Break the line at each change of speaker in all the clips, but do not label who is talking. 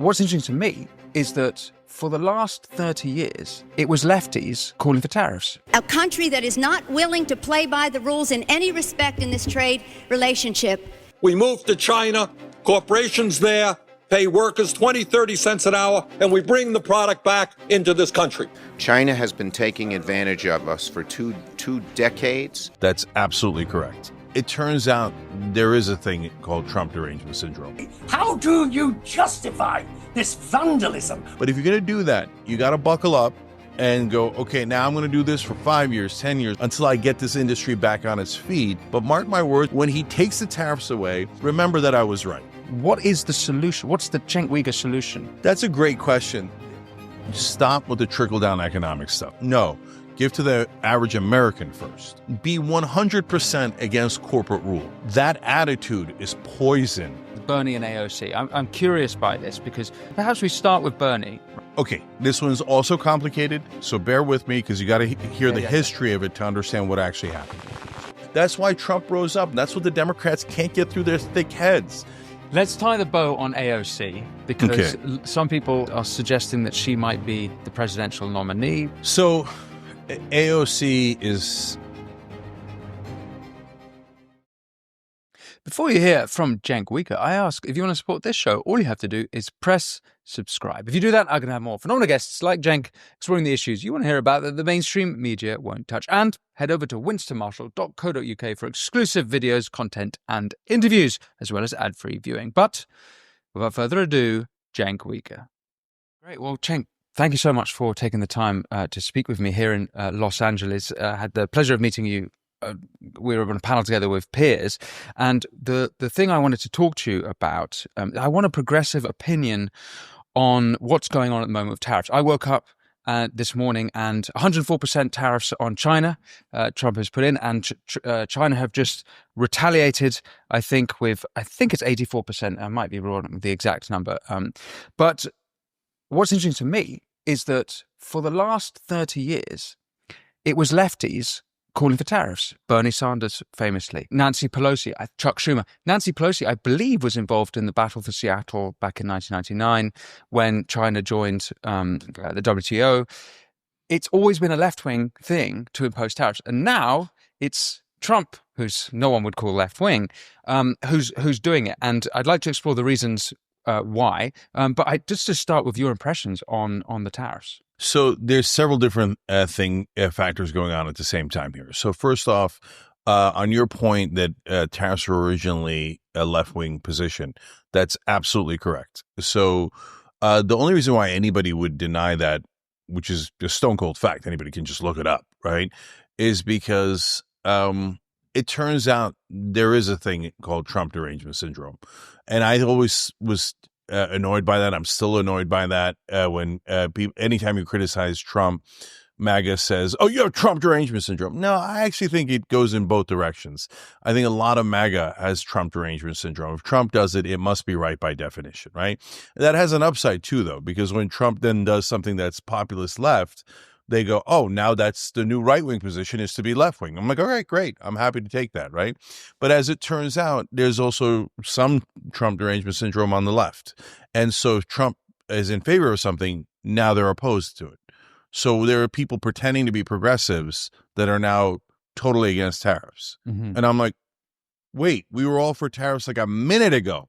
What's interesting to me is that for the last 30 years, it was lefties calling for tariffs.
A country that is not willing to play by the rules in any respect in this trade relationship.
We move to China, corporations there pay workers 20, 30 cents an hour, and we bring the product back into this country.
China has been taking advantage of us for two decades.
That's absolutely correct. It turns out there is a thing called Trump derangement syndrome.
How do you justify this vandalism?
But if you're going to do that, you got to buckle up and go, okay, now I'm going to do this for 5 years, 10 years, until I get this industry back on its feet. But mark my words, when he takes the tariffs away, remember that I was right.
What is the solution? What's the Cenk Uygur solution?
That's a great question. Stop with the trickle-down economic stuff. No. Give to the average American first. Be 100% against corporate rule. That attitude is poison.
Bernie and AOC. I'm curious by this because perhaps we start with Bernie.
Okay, this one's also complicated, so bear with me because you got to hear the history of it to understand what actually happened. That's why Trump rose up. That's what the Democrats can't get through their thick heads.
Let's tie the bow on AOC because some people are suggesting that she might be the presidential nominee.
So AOC is...
Before you hear from Cenk Uygur, I ask, if you want to support this show, all you have to do is press subscribe. If you do that, I'm going to have more phenomenal guests like Cenk exploring the issues you want to hear about that the mainstream media won't touch. And head over to winstonmarshall.co.uk for exclusive videos, content, and interviews, as well as ad-free viewing. But without further ado, Cenk Uygur. Great. Well, Cenk, thank you so much for taking the time to speak with me here in Los Angeles. Had the pleasure of meeting you. We were on a panel together with peers, and the thing I wanted to talk to you about, I want a progressive opinion on what's going on at the moment with tariffs. I woke up this morning and 104% tariffs on China Trump has put in, and China have just retaliated, I think it's 84%. I might be wrong with the exact number. But what's interesting to me is that for the last 30 years, it was lefties calling for tariffs. Bernie Sanders, famously. Nancy Pelosi, Chuck Schumer. Nancy Pelosi, I believe, was involved in the battle for Seattle back in 1999 when China joined the WTO. It's always been a left-wing thing to impose tariffs. And now it's Trump, who's no one would call left-wing, who's doing it. And I'd like to explore the reasons why. But just to start with your impressions on the tariffs.
So there's several different factors going on at the same time here. So first off, on your point that tariffs were originally a left-wing position, that's absolutely correct. So the only reason why anybody would deny that, which is a stone-cold fact, anybody can just look it up, right, is because it turns out there is a thing called Trump derangement syndrome. And I always was annoyed by that. I'm still annoyed by that. When anytime you criticize Trump, MAGA says, "Oh, you have Trump derangement syndrome." No, I actually think it goes in both directions. I think a lot of MAGA has Trump derangement syndrome. If Trump does it, it must be right by definition, right? That has an upside too, though, because when Trump then does something that's populist left, they go, "Oh, now that's the new right-wing position is to be left-wing." I'm like, all right, great. I'm happy to take that, right? But as it turns out, there's also some Trump derangement syndrome on the left. And so if Trump is in favor of something, now they're opposed to it. So there are people pretending to be progressives that are now totally against tariffs. Mm-hmm. And I'm like, wait, we were all for tariffs like a minute ago,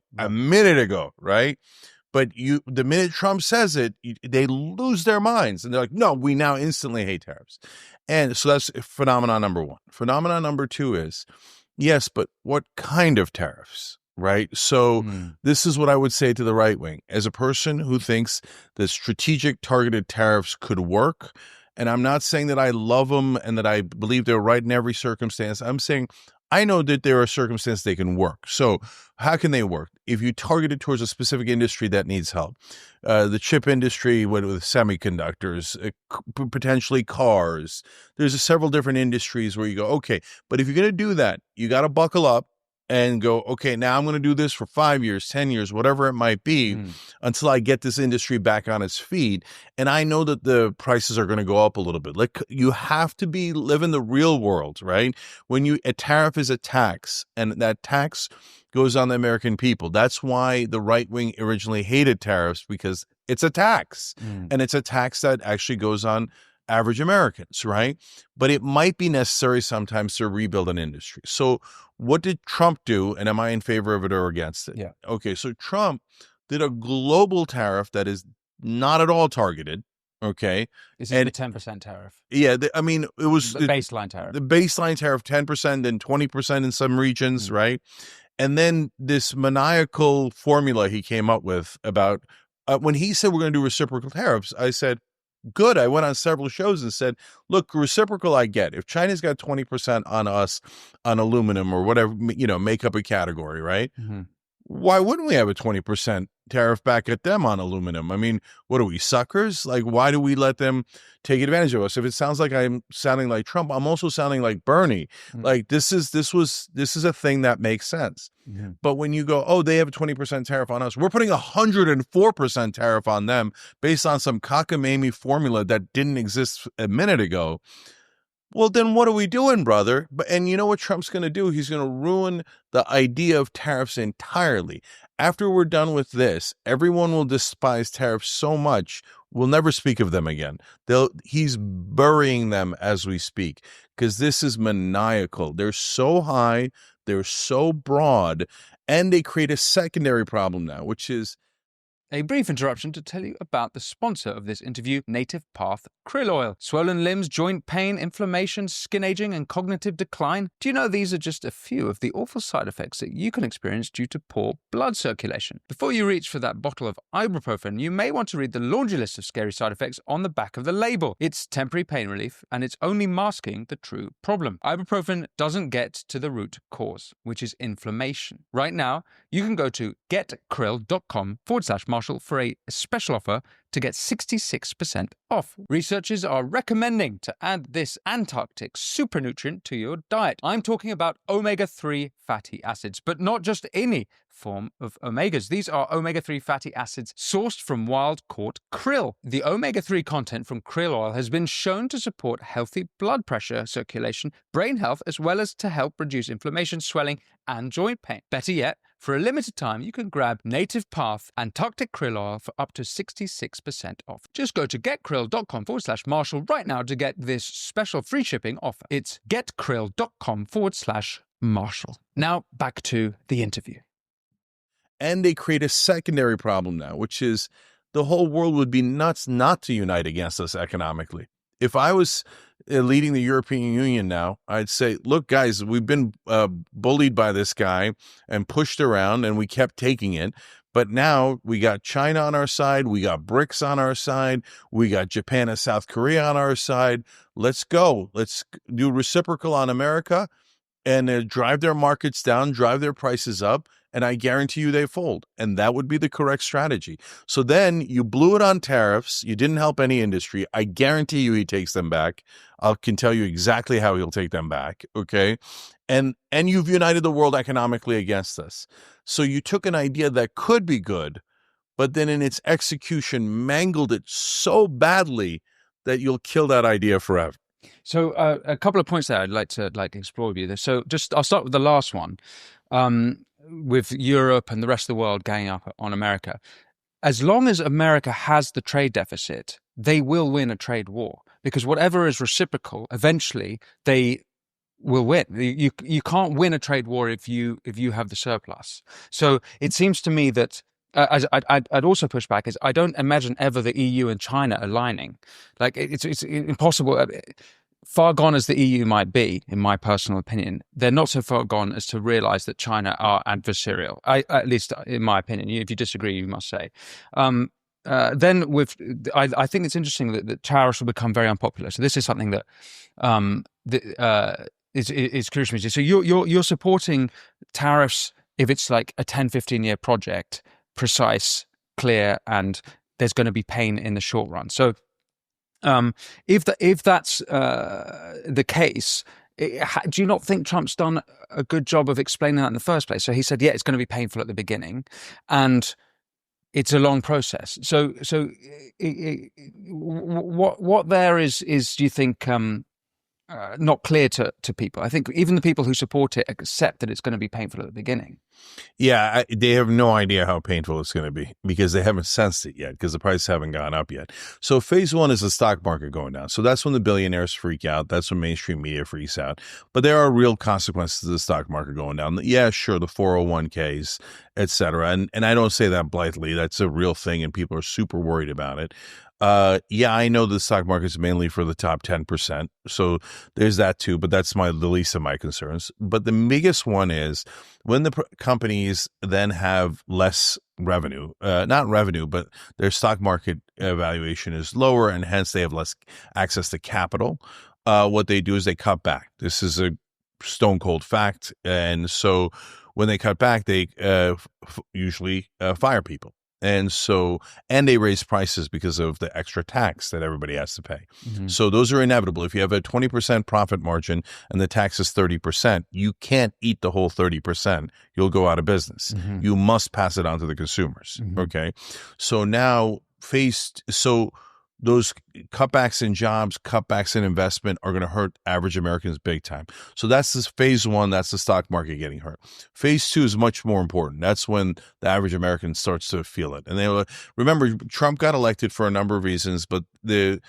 right? But the minute Trump says it, they lose their minds. And they're like, no, we now instantly hate tariffs. And so that's phenomenon number one. Phenomenon number two is, yes, but what kind of tariffs, right? So this is what I would say to the right wing. As a person who thinks that strategic targeted tariffs could work, and I'm not saying that I love them and that I believe they're right in every circumstance. I'm saying I know that there are circumstances they can work. So how can they work? If you target it towards a specific industry that needs help, the chip industry with semiconductors, potentially cars, there's several different industries where you go, okay, but if you're going to do that, you got to buckle up and go, okay, now I'm going to do this for 5 years, 10 years, whatever it might be, until I get this industry back on its feet. And I know that the prices are going to go up a little bit. Like, you have to live in the real world, right? When a tariff is a tax, and that tax goes on the American people. That's why the right wing originally hated tariffs, because it's a tax, and it's a tax that actually goes on average Americans, right? But it might be necessary sometimes to rebuild an industry. So what did Trump do? And am I in favor of it or against it?
Yeah.
Okay, so Trump did a global tariff that is not at all targeted. Okay.
Is it the 10% tariff?
Yeah, it was
the baseline tariff.
The baseline tariff, 10%, then 20% in some regions, right? And then this maniacal formula he came up with about when he said we're going to do reciprocal tariffs, I said, good. I went on several shows and said, look, reciprocal I get. If China's got 20% on us on aluminum or whatever, make up a category, right? Why wouldn't we have a 20% tariff back at them on aluminum? I mean, what are we, suckers? Like, why do we let them take advantage of us? If it sounds like I'm sounding like Trump, I'm also sounding like Bernie. Like, this is a thing that makes sense. But when you go, oh, they have a 20% tariff on us, we're putting 104% tariff on them based on some cockamamie formula that didn't exist a minute ago. Well, then what are we doing, brother? And you know what Trump's going to do? He's going to ruin the idea of tariffs entirely. After we're done with this, everyone will despise tariffs so much, we'll never speak of them again. He's burying them as we speak, because this is maniacal. They're so high, they're so broad, and they create a secondary problem now, which is
a brief interruption to tell you about the sponsor of this interview, Native Path Krill Oil. Swollen limbs, joint pain, inflammation, skin aging, and cognitive decline. Do you know these are just a few of the awful side effects that you can experience due to poor blood circulation? Before you reach for that bottle of ibuprofen, you may want to read the laundry list of scary side effects on the back of the label. It's temporary pain relief, and it's only masking the true problem. Ibuprofen doesn't get to the root cause, which is inflammation. Right now, you can go to getkrill.com/Marshall for a special offer to get 66% off. Researchers are recommending to add this Antarctic super nutrient to your diet. I'm talking about omega-3 fatty acids, but not just any form of omegas. These are omega-3 fatty acids sourced from wild-caught krill. The omega-3 content from krill oil has been shown to support healthy blood pressure, circulation, brain health, as well as to help reduce inflammation, swelling, and joint pain. Better yet, for a limited time, you can grab Native Path Antarctic Krill Oil for up to 66% off. Just go to getkrill.com/Marshall right now to get this special free shipping offer. It's getkrill.com/Marshall. Now, back to the interview.
And they create a secondary problem now, which is the whole world would be nuts not to unite against us economically. If I was leading the European Union now, I'd say, look, guys, we've been bullied by this guy and pushed around, and we kept taking it. But now we got China on our side. We got BRICS on our side. We got Japan and South Korea on our side. Let's go. Let's do reciprocal on America and drive their markets down, drive their prices up. And I guarantee you they fold. And that would be the correct strategy. So then you blew it on tariffs. You didn't help any industry. I guarantee you he takes them back. I can tell you exactly how he'll take them back. Okay. And you've united the world economically against us. So you took an idea that could be good, but then in its execution mangled it so badly that you'll kill that idea forever.
So a couple of points there I'd like to explore with you. So I'll start with the last one. With Europe and the rest of the world ganging up on America. As long as America has the trade deficit, they will win a trade war, because whatever is reciprocal, eventually they will win. You can't win a trade war if you have the surplus. So it seems to me that I'd also push back is I don't imagine ever the EU and China aligning. Like it's impossible. Far gone as the EU might be, in my personal opinion, they're not so far gone as to realize that China are adversarial. At least in my opinion. If you disagree, you must say. Then I think it's interesting that tariffs will become very unpopular. So this is something that is curious to me. So you're supporting tariffs if it's like a 10, 15-year project, precise, clear, and there's going to be pain in the short run. So if that's the case, Do you not think Trump's done a good job of explaining that in the first place? So he said, yeah, it's going to be painful at the beginning, and it's a long process. So what there is do you think not clear to people? I think even the people who support it accept that it's going to be painful at the beginning.
Yeah, they have no idea how painful it's going to be because they haven't sensed it yet because the prices haven't gone up yet. So phase one is the stock market going down. So that's when the billionaires freak out. That's when mainstream media freaks out. But there are real consequences to the stock market going down. Yeah, sure, the 401ks, et cetera. And I don't say that blithely. That's a real thing, and people are super worried about it. Yeah, I know the stock market is mainly for the top 10%. So there's that too, but that's the least of my concerns. But the biggest one is when the companies then have less revenue, not revenue, but their stock market valuation is lower and hence they have less access to capital. What they do is they cut back. This is a stone cold fact. And so when they cut back, they usually fire people. And they raise prices because of the extra tax that everybody has to pay. Mm-hmm. So those are inevitable. If you have a 20% profit margin and the tax is 30%, you can't eat the whole 30%. You'll go out of business. Mm-hmm. You must pass it on to the consumers. Mm-hmm. Okay. So now those cutbacks in jobs, cutbacks in investment are going to hurt average Americans big time. So that's this phase one. That's the stock market getting hurt. Phase two is much more important. That's when the average American starts to feel it. And remember, Trump got elected for a number of reasons, but the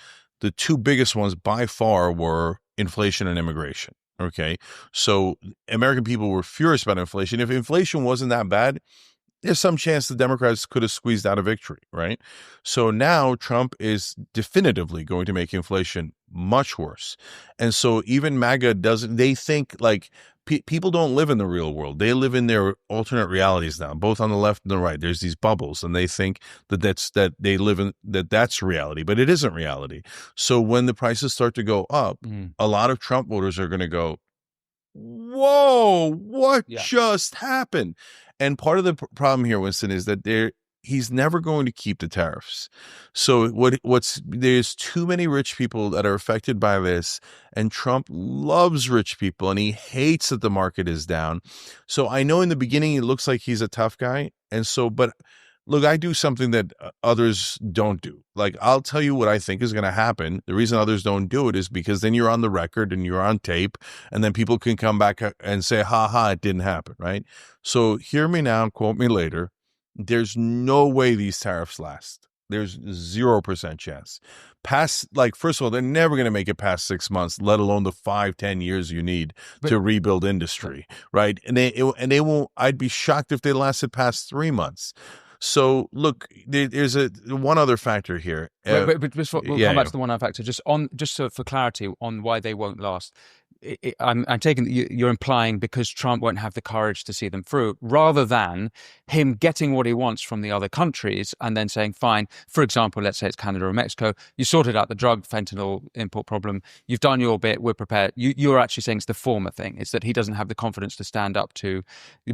two biggest ones by far were inflation and immigration. Okay. So American people were furious about inflation. If inflation wasn't that bad, there's some chance the Democrats could have squeezed out a victory, right? So now Trump is definitively going to make inflation much worse. And so even MAGA they think like people don't live in the real world. They live in their alternate realities now, both on the left and the right. There's these bubbles and they think that's reality, but it isn't reality. So when the prices start to go up, a lot of Trump voters are going to go, whoa, what just happened? And part of the problem here, Winston, is that he's never going to keep the tariffs. So there's too many rich people that are affected by this, and Trump loves rich people and he hates that the market is down. So I know in the beginning it looks like he's a tough guy, but look, I do something that others don't do. Like, I'll tell you what I think is going to happen. The reason others don't do it is because then you're on the record and you're on tape, and then people can come back and say, it didn't happen, right? So hear me now, quote me later. There's no way these tariffs last. There's 0% chance. First of all, they're never going to make it past 6 months, let alone the 5-10 years you need to rebuild industry, right? And they won't. I'd be shocked if they lasted past 3 months. So look, there's one other factor here.
We'll come back to the one other factor. For clarity on why they won't last. I'm taking that you're implying because Trump won't have the courage to see them through, rather than him getting what he wants from the other countries and then saying, fine, for example, let's say it's Canada or Mexico, you sorted out the drug fentanyl import problem, you've done your bit, we're prepared. You're actually saying it's the former thing. It's that he doesn't have the confidence to stand up to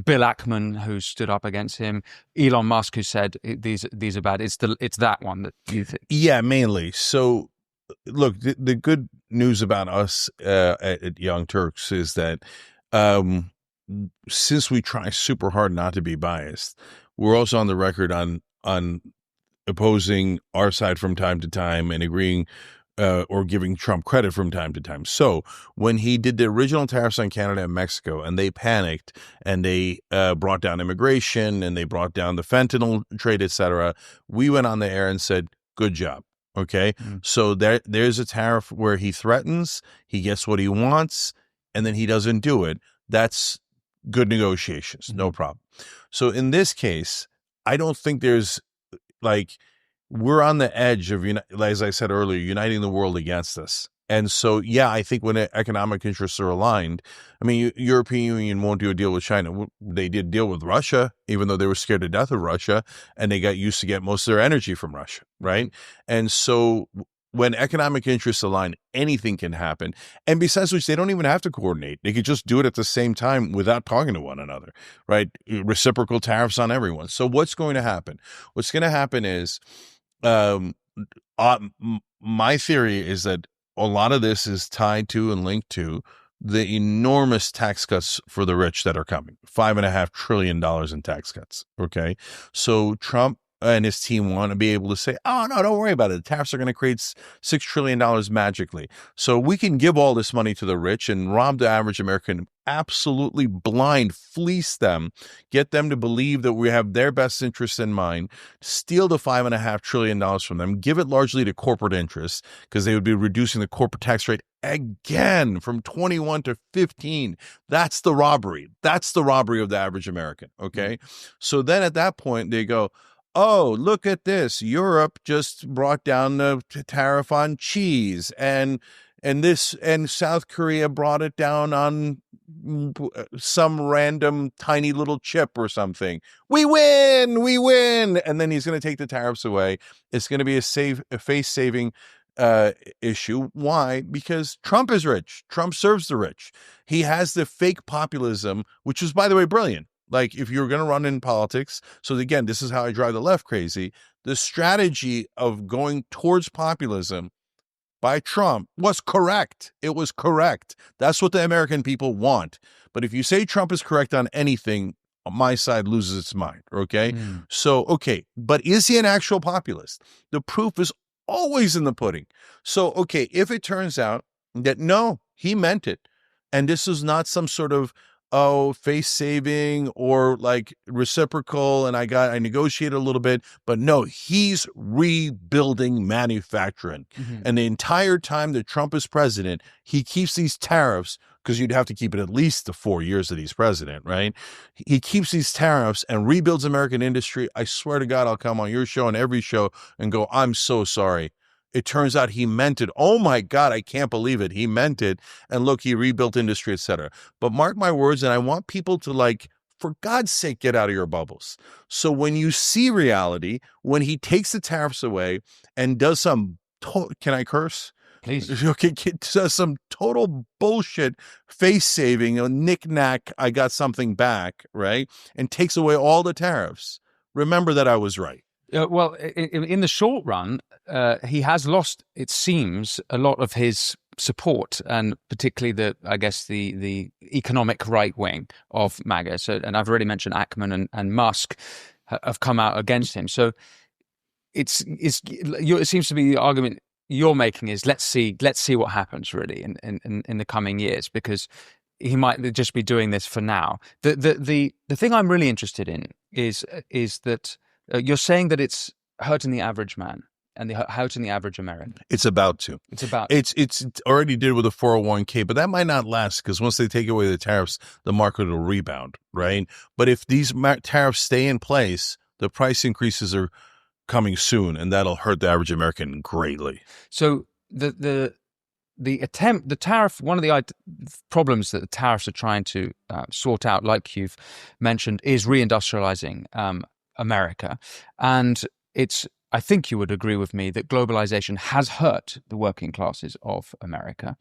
Bill Ackman, who stood up against him, Elon Musk, who said these are bad. It's that one that you think.
Yeah, mainly. So look, the good news about us at Young Turks is that since we try super hard not to be biased, we're also on the record on opposing our side from time to time and agreeing or giving Trump credit from time to time. So when he did the original tariffs on Canada and Mexico, and they panicked and they brought down immigration and they brought down the fentanyl trade, et cetera, we went on the air and said, good job. Okay. So there's a tariff where he threatens, he gets what he wants, and then he doesn't do it. That's good negotiations. No problem. So in this case, I don't think there's we're on the edge of, as I said earlier, uniting the world against us. And so, I think when economic interests are aligned, European Union won't do a deal with China. They did deal with Russia, even though they were scared to death of Russia, and they got used to get most of their energy from Russia, right? And so when economic interests align, anything can happen. And besides which, they don't even have to coordinate. They could just do it at the same time without talking to one another, right? Reciprocal tariffs on everyone. So what's going to happen? What's going to happen is, my theory is that a lot of this is tied to and linked to the enormous tax cuts for the rich that are coming, $5.5 trillion in tax cuts. Okay. So Trump and his team want to be able to say, oh, no, don't worry about it. The tariffs are going to create $6 trillion magically. So we can give all this money to the rich and rob the average American, absolutely blind, fleece them, get them to believe that we have their best interests in mind, steal the $5.5 trillion from them, give it largely to corporate interests because they would be reducing the corporate tax rate again from 21 to 15. That's the robbery. That's the robbery of the average American. Okay. So then at that point, they go, oh, look at this. Europe just brought down the tariff on cheese, and South Korea brought it down on some random tiny little chip or something. We win. And then he's going to take the tariffs away. It's going to be a face-saving issue. Why? Because Trump is rich. Trump serves the rich. He has the fake populism, which is, by the way, brilliant. Like, if you're going to run in politics, so again, this is how I drive the left crazy. The strategy of going towards populism by Trump was correct. It was correct. That's what the American people want. But if you say Trump is correct on anything, my side loses its mind. Okay. So, okay. But is he an actual populist? The proof is always in the pudding. So, okay, if it turns out that no, he meant it, and this is not some sort of face saving or like reciprocal, and I negotiated a little bit, but no, he's rebuilding manufacturing. And the entire time that Trump is president, he keeps these tariffs, because you'd have to keep it at least the 4 years that he's president, right? He keeps these tariffs and rebuilds American industry. I swear to God, I'll come on your show and every show and go, I'm so sorry. It turns out he meant it. Oh my God, I can't believe it. He meant it. And look, he rebuilt industry, etc. But mark my words, and I want people to, like, for God's sake, get out of your bubbles. So when you see reality, when he takes the tariffs away and does some, can I curse?
Please.
Okay, does some total bullshit face saving, a knick-knack, I got something back, right? And takes away all the tariffs. Remember that I was right.
Well, in the short run, he has lost, it seems, a lot of his support, and particularly the economic right wing of MAGA. So, and I've already mentioned Ackman and Musk have come out against him. So it seems to be the argument you're making is let's see what happens really in the coming years, because he might just be doing this for now. The thing I'm really interested in is that. You're saying that it's hurting the average man and hurting the average American.
It's about to. It's already did with the 401k, but that might not last, because once they take away the tariffs, the market will rebound, right? But if these tariffs stay in place, the price increases are coming soon, and that'll hurt the average American greatly.
So the tariff, one of the problems that the tariffs are trying to sort out, like you've mentioned, is reindustrializing America. And I think you would agree with me that globalization has hurt the working classes of America.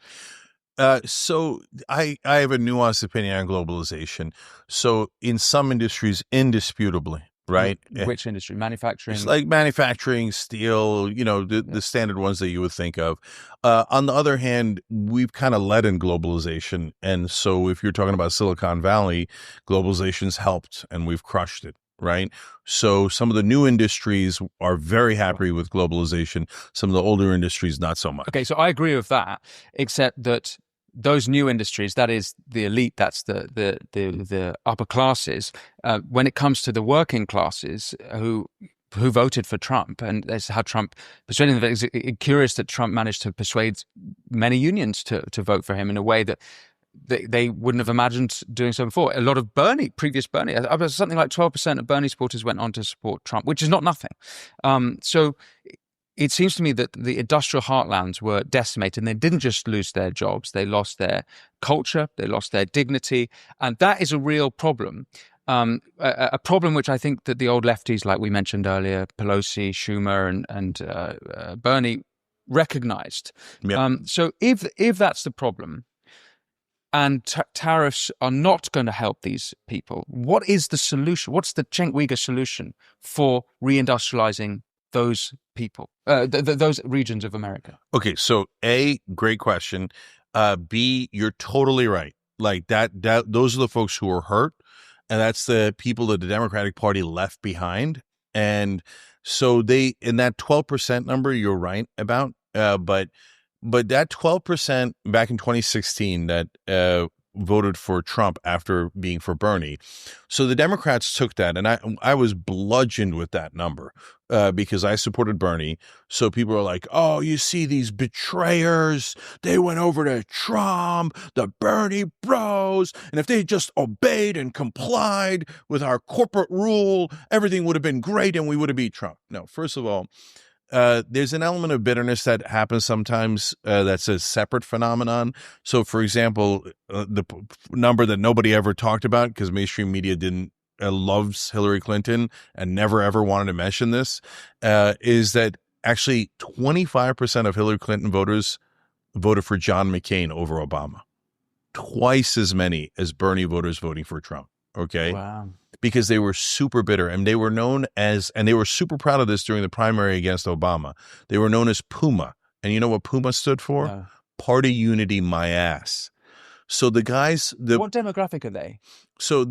So I have a nuanced opinion on globalization. So in some industries, indisputably, right?
Which industry? Manufacturing?
It's like manufacturing, steel, the standard ones that you would think of. On the other hand, we've kind of led in globalization. And so if you're talking about Silicon Valley, globalization's helped and we've crushed it. Right. So some of the new industries are very happy with globalization. Some of the older industries, not so much.
Okay. So I agree with that, except that those new industries, that is the elite, that's the upper classes. When it comes to the working classes who voted for Trump, and that's how Trump persuaded them. It's curious that Trump managed to persuade many unions to vote for him in a way that they wouldn't have imagined doing so before. A lot of previous Bernie, something like 12% of Bernie supporters went on to support Trump, which is not nothing. So it seems to me that the industrial heartlands were decimated, and they didn't just lose their jobs, they lost their culture, they lost their dignity, and that is a real problem. A problem which I think that the old lefties, like we mentioned earlier, Pelosi, Schumer, and Bernie, recognized. Yep. So if that's the problem, and tariffs are not going to help these people, what is the solution? What's the Cenk Uygur solution for reindustrializing those people, those regions of America?
Okay, so great question. B, you're totally right. Like that those are the folks who are hurt, and that's the people that the Democratic Party left behind. And so they, in that 12% number, you're right about, but that 12% back in 2016 that voted for Trump after being for Bernie. So the Democrats took that, and I was bludgeoned with that number because I supported Bernie. So people are like, oh, you see these betrayers, they went over to Trump, the Bernie bros, and if they just obeyed and complied with our corporate rule, everything would have been great and we would have beat Trump. No, first of all, there's an element of bitterness that happens sometimes that's a separate phenomenon. So, for example, the number that nobody ever talked about because mainstream media didn't loves Hillary Clinton and never ever wanted to mention this is that actually 25% of Hillary Clinton voters voted for John McCain over Obama. Twice as many as Bernie voters voting for Trump. Okay.
Wow.
Because they were super bitter, and they were known as, and they were super proud of this during the primary against Obama. They were known as Puma. And you know what Puma stood for?
No.
Party unity, my ass. So the guys,
What demographic are they?
so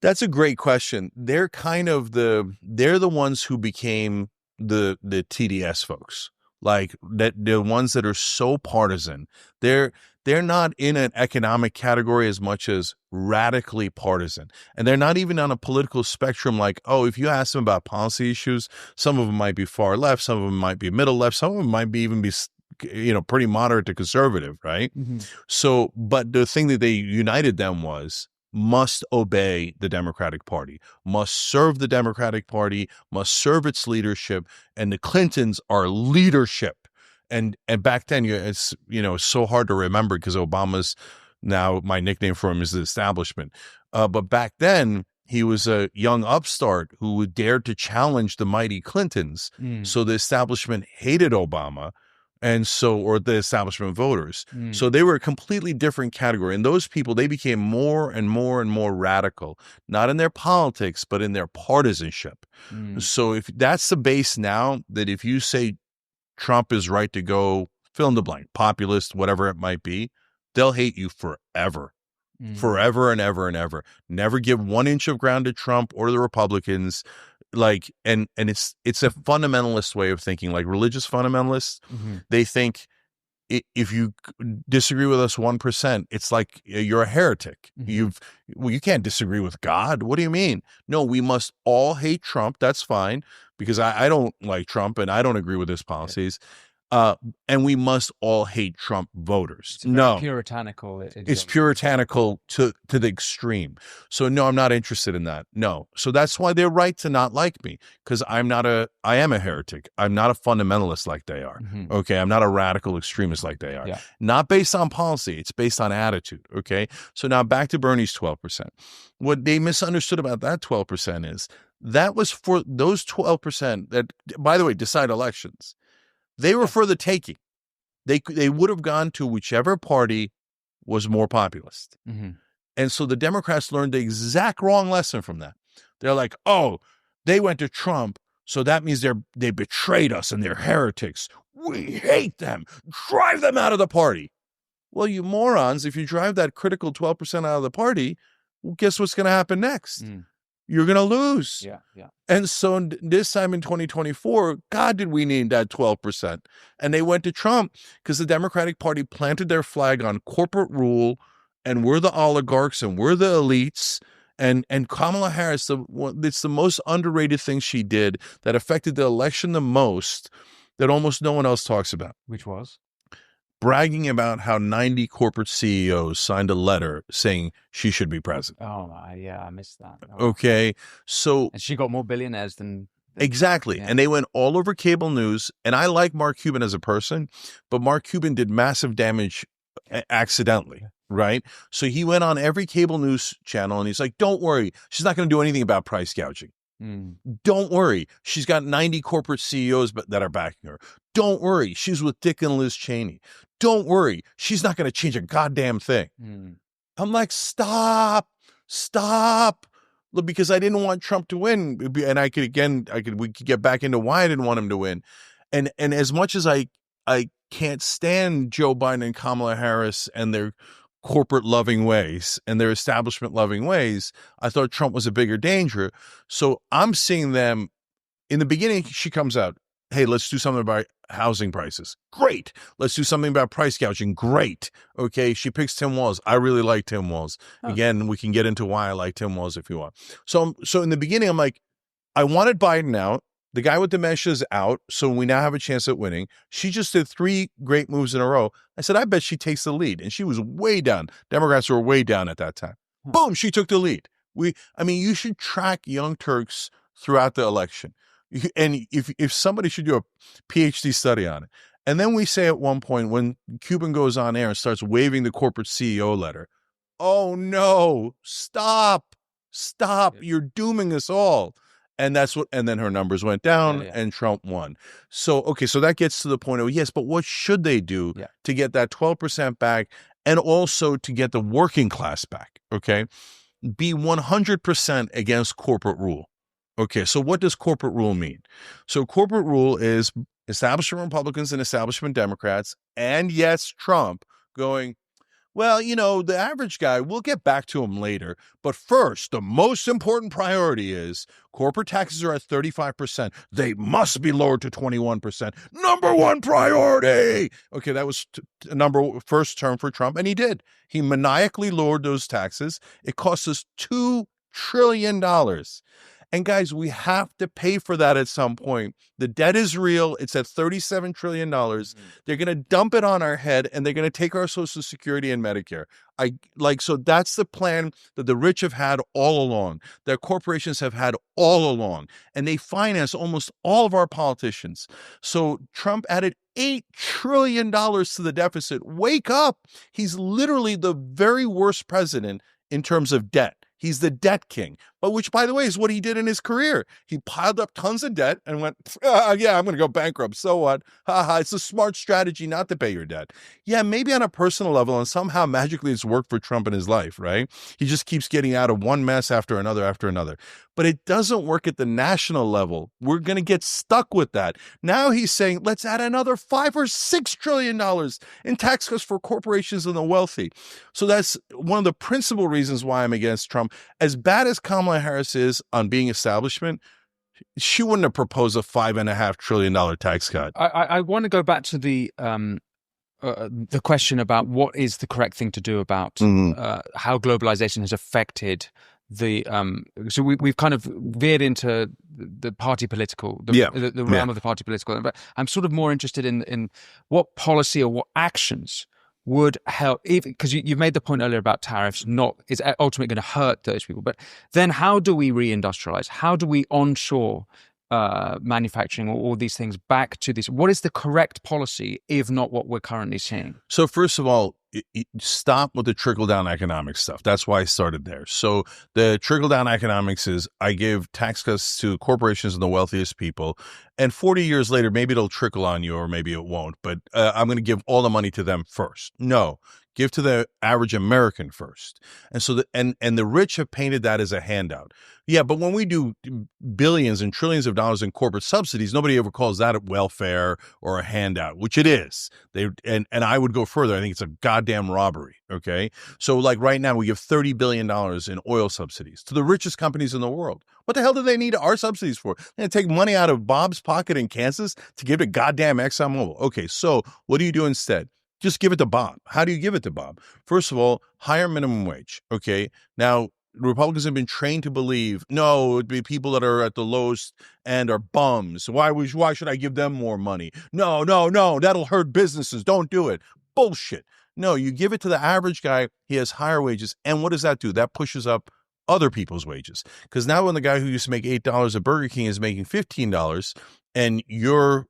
that's a great question. They're kind of they're the ones who became the TDS folks. Like that, the ones that are so partisan. They're not in an economic category as much as radically partisan. And they're not even on a political spectrum like, oh, if you ask them about policy issues, some of them might be far left, some of them might be middle left, some of them might be even be, pretty moderate to conservative, right?
Mm-hmm.
So, but the thing that they united them was must obey the Democratic Party, must serve the Democratic Party, must serve its leadership, and the Clintons are leadership. And back then, it's so hard to remember because Obama's now my nickname for him is the establishment. But back then, he was a young upstart who dared to challenge the mighty Clintons. So the establishment hated Obama, or the establishment voters. So they were a completely different category. And those people, they became more and more and more radical, not in their politics, but in their partisanship. So if that's the base now, that if you say Trump is right to go, fill in the blank, populist, whatever it might be, they'll hate you forever. Forever and ever and ever. Never give 1 inch of ground to Trump or the Republicans. Like, and it's a fundamentalist way of thinking, like religious fundamentalists. They think if you disagree with us 1%, it's like you're a heretic. You can't disagree with God. What do you mean? No, we must all hate Trump. That's fine because I don't like Trump and I don't agree with his policies. And we must all hate Trump voters.
It's puritanical.
It's puritanical to the extreme. So no, I'm not interested in that. No. So that's why they're right to not like me, because I am a heretic. I'm not a fundamentalist like they are. Okay. I'm not a radical extremist like they are.
Yeah.
Not based on policy. It's based on attitude. Okay. So now back to Bernie's 12%. What they misunderstood about that 12% is that was for those 12% that, by the way, decide elections. They were for the taking. They would have gone to whichever party was more populist. And so the Democrats learned the exact wrong lesson from that. They're like, oh, they went to Trump, so that means they betrayed us and they're heretics. We hate them. Drive them out of the party. Well, you morons, if you drive that critical 12% out of the party, well, guess what's going to happen next? You're going to lose.
Yeah.
And so this time in 2024, God, did we need that 12%? And they went to Trump because the Democratic Party planted their flag on corporate rule, and we're the oligarchs and we're the elites. And Kamala Harris, it's the most underrated thing she did that affected the election the most that almost no one else talks about.
Which was?
Bragging about how 90 corporate CEOs signed a letter saying she should be president.
Oh, yeah, I missed that.
Okay. So.
And she got more billionaires than.
Exactly. Yeah. And they went all over cable news. And I like Mark Cuban as a person, but Mark Cuban did massive damage accidentally. Right. So he went on every cable news channel and he's like, don't worry. She's not going to do anything about price gouging. Don't worry. She's got 90 corporate CEOs that are backing her. Don't worry. She's with Dick and Liz Cheney. Don't worry. She's not going to change a goddamn thing. I'm like, stop. Look, because I didn't want Trump to win. And we could get back into why I didn't want him to win. And as much as I can't stand Joe Biden and Kamala Harris and their corporate loving ways and their establishment loving ways. I thought Trump was a bigger danger. So I'm seeing them in the beginning. She comes out, hey, let's do something about housing prices. Great. Let's do something about price gouging. Great. Okay. She picks Tim Walz. I really like Tim Walz. Again, we can get into why I like Tim Walz if you want. So in the beginning, I'm like, I wanted Biden out. The guy with dementia is out, so we now have a chance at winning. She just did 3 great moves in a row. I said, I bet she takes the lead. And she was way down. Democrats were way down at that time. Boom, she took the lead. You should track Young Turks throughout the election. And if somebody should do a PhD study on it. And then we say at one point when Cuban goes on air and starts waving the corporate CEO letter, oh no, stop, you're dooming us all. And then her numbers went down and Trump won. So that gets to the point of, yes, but what should they do to get that 12% back and also to get the working class back? Okay. Be 100% against corporate rule. Okay. So what does corporate rule mean? So corporate rule is establishment Republicans and establishment Democrats, and yes, Trump going, well, the average guy, we'll get back to him later. But first, the most important priority is corporate taxes are at 35%. They must be lowered to 21%. Number one priority. Okay, that was first term for Trump, and he did. He maniacally lowered those taxes. It cost us $2 trillion. And guys, we have to pay for that at some point. The debt is real. It's at $37 trillion. They're going to dump it on our head, and they're going to take our Social Security and Medicare. So that's the plan that the rich have had all along, that corporations have had all along, and they finance almost all of our politicians. So Trump added $8 trillion to the deficit. Wake up. He's literally the very worst president in terms of debt. He's the debt king, but which, by the way, is what he did in his career. He piled up tons of debt and went, I'm going to go bankrupt. So what? It's a smart strategy not to pay your debt. Yeah, maybe on a personal level, and somehow magically it's worked for Trump in his life, right? He just keeps getting out of one mess after another. But it doesn't work at the national level. We're going to get stuck with that. Now he's saying, let's add another $5 or $6 trillion in tax cuts for corporations and the wealthy. So that's one of the principal reasons why I'm against Trump. As bad as Kamala Harris is on being establishment, she wouldn't have proposed a $5.5 trillion tax cut.
I want to go back to the question about what is the correct thing to do about how globalization has affected the so we've kind of veered into the party political, the realm of the party political. But I'm sort of more interested in what policy or what actions would help, because you've made the point earlier about tariffs is ultimately going to hurt those people. But then how do we reindustrialize? How do we onshore manufacturing or all these things back to this? What is the correct policy, if not what we're currently seeing?
So first of all, stop with the trickle-down economic stuff. That's why I started there. So the trickle-down economics is I give tax cuts to corporations and the wealthiest people, and 40 years later, maybe it'll trickle on you or maybe it won't, but I'm going to give all the money to them first. No. Give to the average American first. And so and the rich have painted that as a handout. Yeah, but when we do billions and trillions of dollars in corporate subsidies, nobody ever calls that a welfare or a handout, which it is. And I would go further. I think it's a goddamn robbery. Okay. So like right now we give $30 billion in oil subsidies to the richest companies in the world. What the hell do they need our subsidies for? They're going to take money out of Bob's pocket in Kansas to give to goddamn ExxonMobil. Okay. So what do you do instead? Just give it to Bob. How do you give it to Bob? First of all, higher minimum wage. Okay. Now, Republicans have been trained to believe, no, it'd be people that are at the lowest end are bums. Why should I give them more money? No, that'll hurt businesses. Don't do it. Bullshit. No, you give it to the average guy. He has higher wages. And what does that do? That pushes up other people's wages. Because now when the guy who used to make $8 at Burger King is making $15 and you're,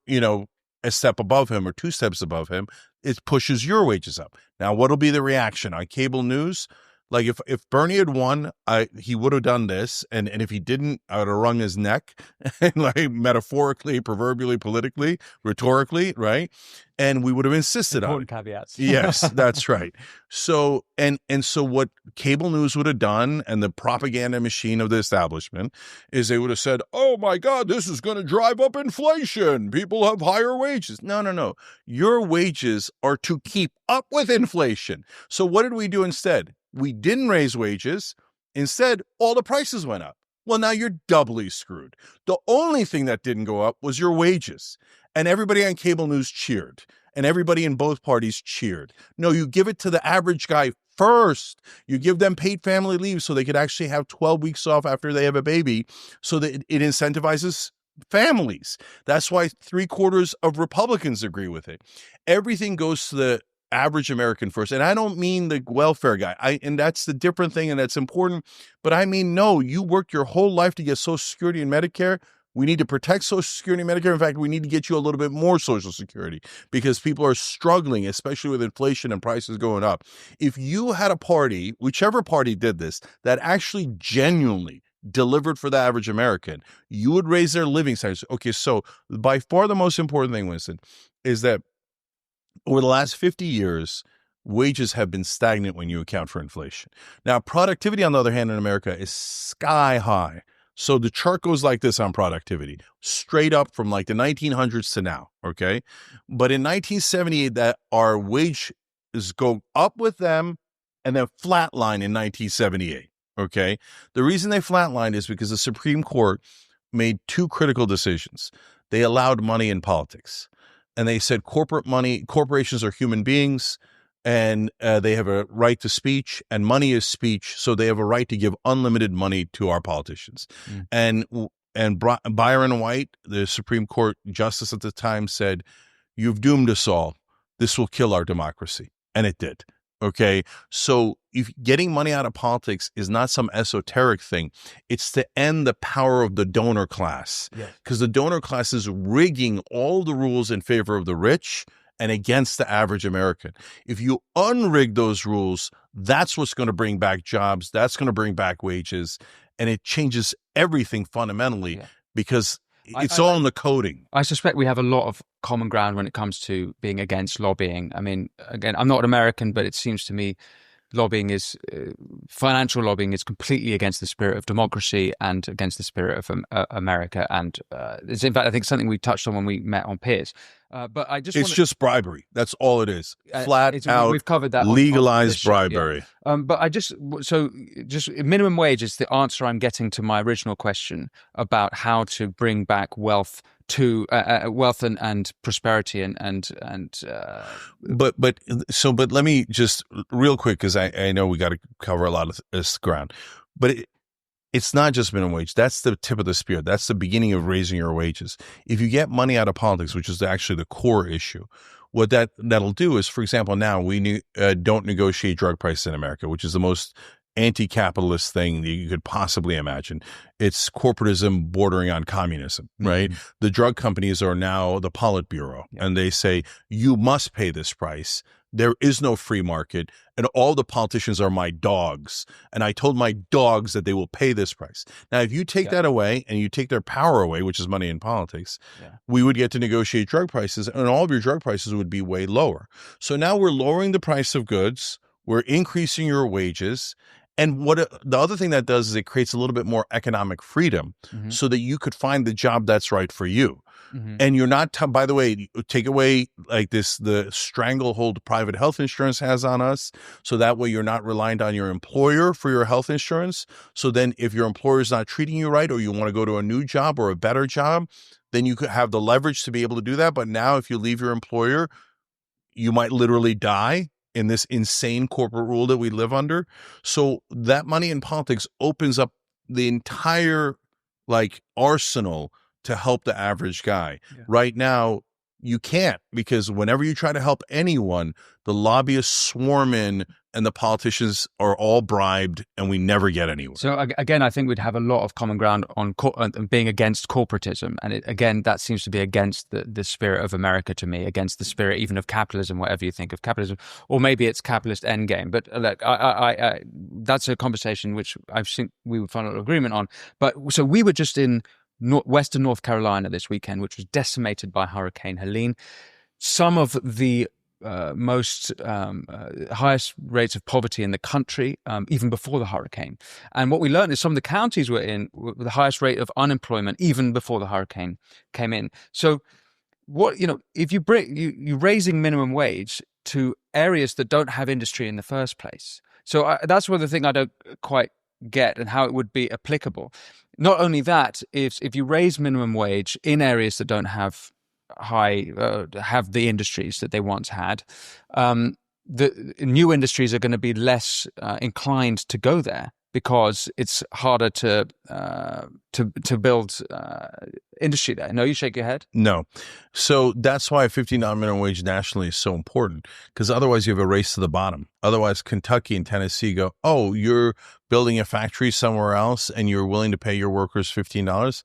a step above him or 2 steps above him, it pushes your wages up. Now, what'll be the reaction on cable news? Like if Bernie had won, he would have done this, and if he didn't, I would have wrung his neck, and like metaphorically, proverbially, politically, rhetorically, right? And we would have insisted on it.
Important caveats.
Yes, that's right. So so what cable news would have done, and the propaganda machine of the establishment, is they would have said, "Oh my God, this is going to drive up inflation. People have higher wages." No. Your wages are to keep up with inflation. So what did we do instead? We didn't raise wages. Instead, all the prices went up. Well, now you're doubly screwed. The only thing that didn't go up was your wages. And everybody on cable news cheered. And everybody in both parties cheered. No, you give it to the average guy first. You give them paid family leave so they could actually have 12 weeks off after they have a baby, so that it incentivizes families. That's why 3/4 of Republicans agree with it. Everything goes to the average American first. And I don't mean the welfare guy. And that's the different thing, and that's important. But I mean, no, you worked your whole life to get Social Security and Medicare. We need to protect Social Security and Medicare. In fact, we need to get you a little bit more Social Security, because people are struggling, especially with inflation and prices going up. If you had a party, whichever party did this, that actually genuinely delivered for the average American, you would raise their living standards. Okay, so by far the most important thing, Winston, is that over the last 50 years, wages have been stagnant when you account for inflation. Now, productivity, on the other hand, in America is sky high. So the chart goes like this on productivity, straight up from like the 1900s to now, okay? But in 1978, that our wages go up with them and then flatline in 1978, okay? The reason they flatlined is because the Supreme Court made two critical decisions. They allowed money in politics. And they said corporations are human beings, and they have a right to speech, and money is speech, so they have a right to give unlimited money to our politicians. And Byron White, the Supreme Court justice at the time, said, "You've doomed us all. This will kill our democracy." And it did. Okay, so if getting money out of politics is not some esoteric thing, it's to end the power of the donor class. Because the donor class is rigging all the rules in favor of the rich and against the average American. If you unrig those rules, that's what's going to bring back jobs. That's going to bring back wages. And it changes everything fundamentally, because it's all in the coding.
I suspect we have a lot of common ground when it comes to being against lobbying. I mean, again, I'm not an American, but it seems to me financial lobbying is completely against the spirit of democracy and against the spirit of America. And it's, in fact, I think something we touched on when we met on Piers. But it's
just bribery. That's all it is. Flat out.
We've covered that.
Legalized bribery.
Yeah. But just minimum wage is the answer I'm getting to my original question about how to bring back wealth to wealth and prosperity
But let me just real quick, because I know we got to cover a lot of this ground, but it's not just minimum wage. That's the tip of the spear. That's the beginning of raising your wages. If you get money out of politics, which is actually the core issue, what that'll do is, for example, now we don't negotiate drug prices in America, which is the most anti-capitalist thing that you could possibly imagine. It's corporatism bordering on communism, right? Mm-hmm. The drug companies are now the Politburo, and they say, you must pay this price. There is no free market, and all the politicians are my dogs. And I told my dogs that they will pay this price. Now, if you take that away and you take their power away, which is money in politics, we would get to negotiate drug prices, and all of your drug prices would be way lower. So now we're lowering the price of goods. We're increasing your wages. And the other thing that does is it creates a little bit more economic freedom, so that you could find the job that's right for you. And you're not, by the way, take away like the stranglehold private health insurance has on us. So that way you're not reliant on your employer for your health insurance. So then if your employer is not treating you right, or you want to go to a new job or a better job, then you could have the leverage to be able to do that. But now if you leave your employer, you might literally die in this insane corporate rule that we live under. So that money in politics opens up the entire arsenal to help the average guy. Right now, you can't, because whenever you try to help anyone, the lobbyists swarm in and the politicians are all bribed and we never get anywhere.
So again, I think we'd have a lot of common ground on being against corporatism. And again, that seems to be against the spirit of America to me, against the spirit even of capitalism, whatever you think of capitalism, or maybe it's capitalist endgame. But look, I that's a conversation which I think we would find an agreement on. But so we were just in Western North Carolina this weekend, which was decimated by Hurricane Helene. Some of the highest rates of poverty in the country, even before the hurricane. And what we learned is some of the counties were in with the highest rate of unemployment even before the hurricane came in. So if you raising minimum wage to areas that don't have industry in the first place. So that's one of the thing I don't quite get, and how it would be applicable. Not only that, if you raise minimum wage in areas that don't have have the industries that they once had, the new industries are going to be less inclined to go there because it's harder to build industry there. No, you shake your head?
No. So that's why a $15 minimum wage nationally is so important, because otherwise you have a race to the bottom. Otherwise, Kentucky and Tennessee go, oh, you're building a factory somewhere else and you're willing to pay your workers $15?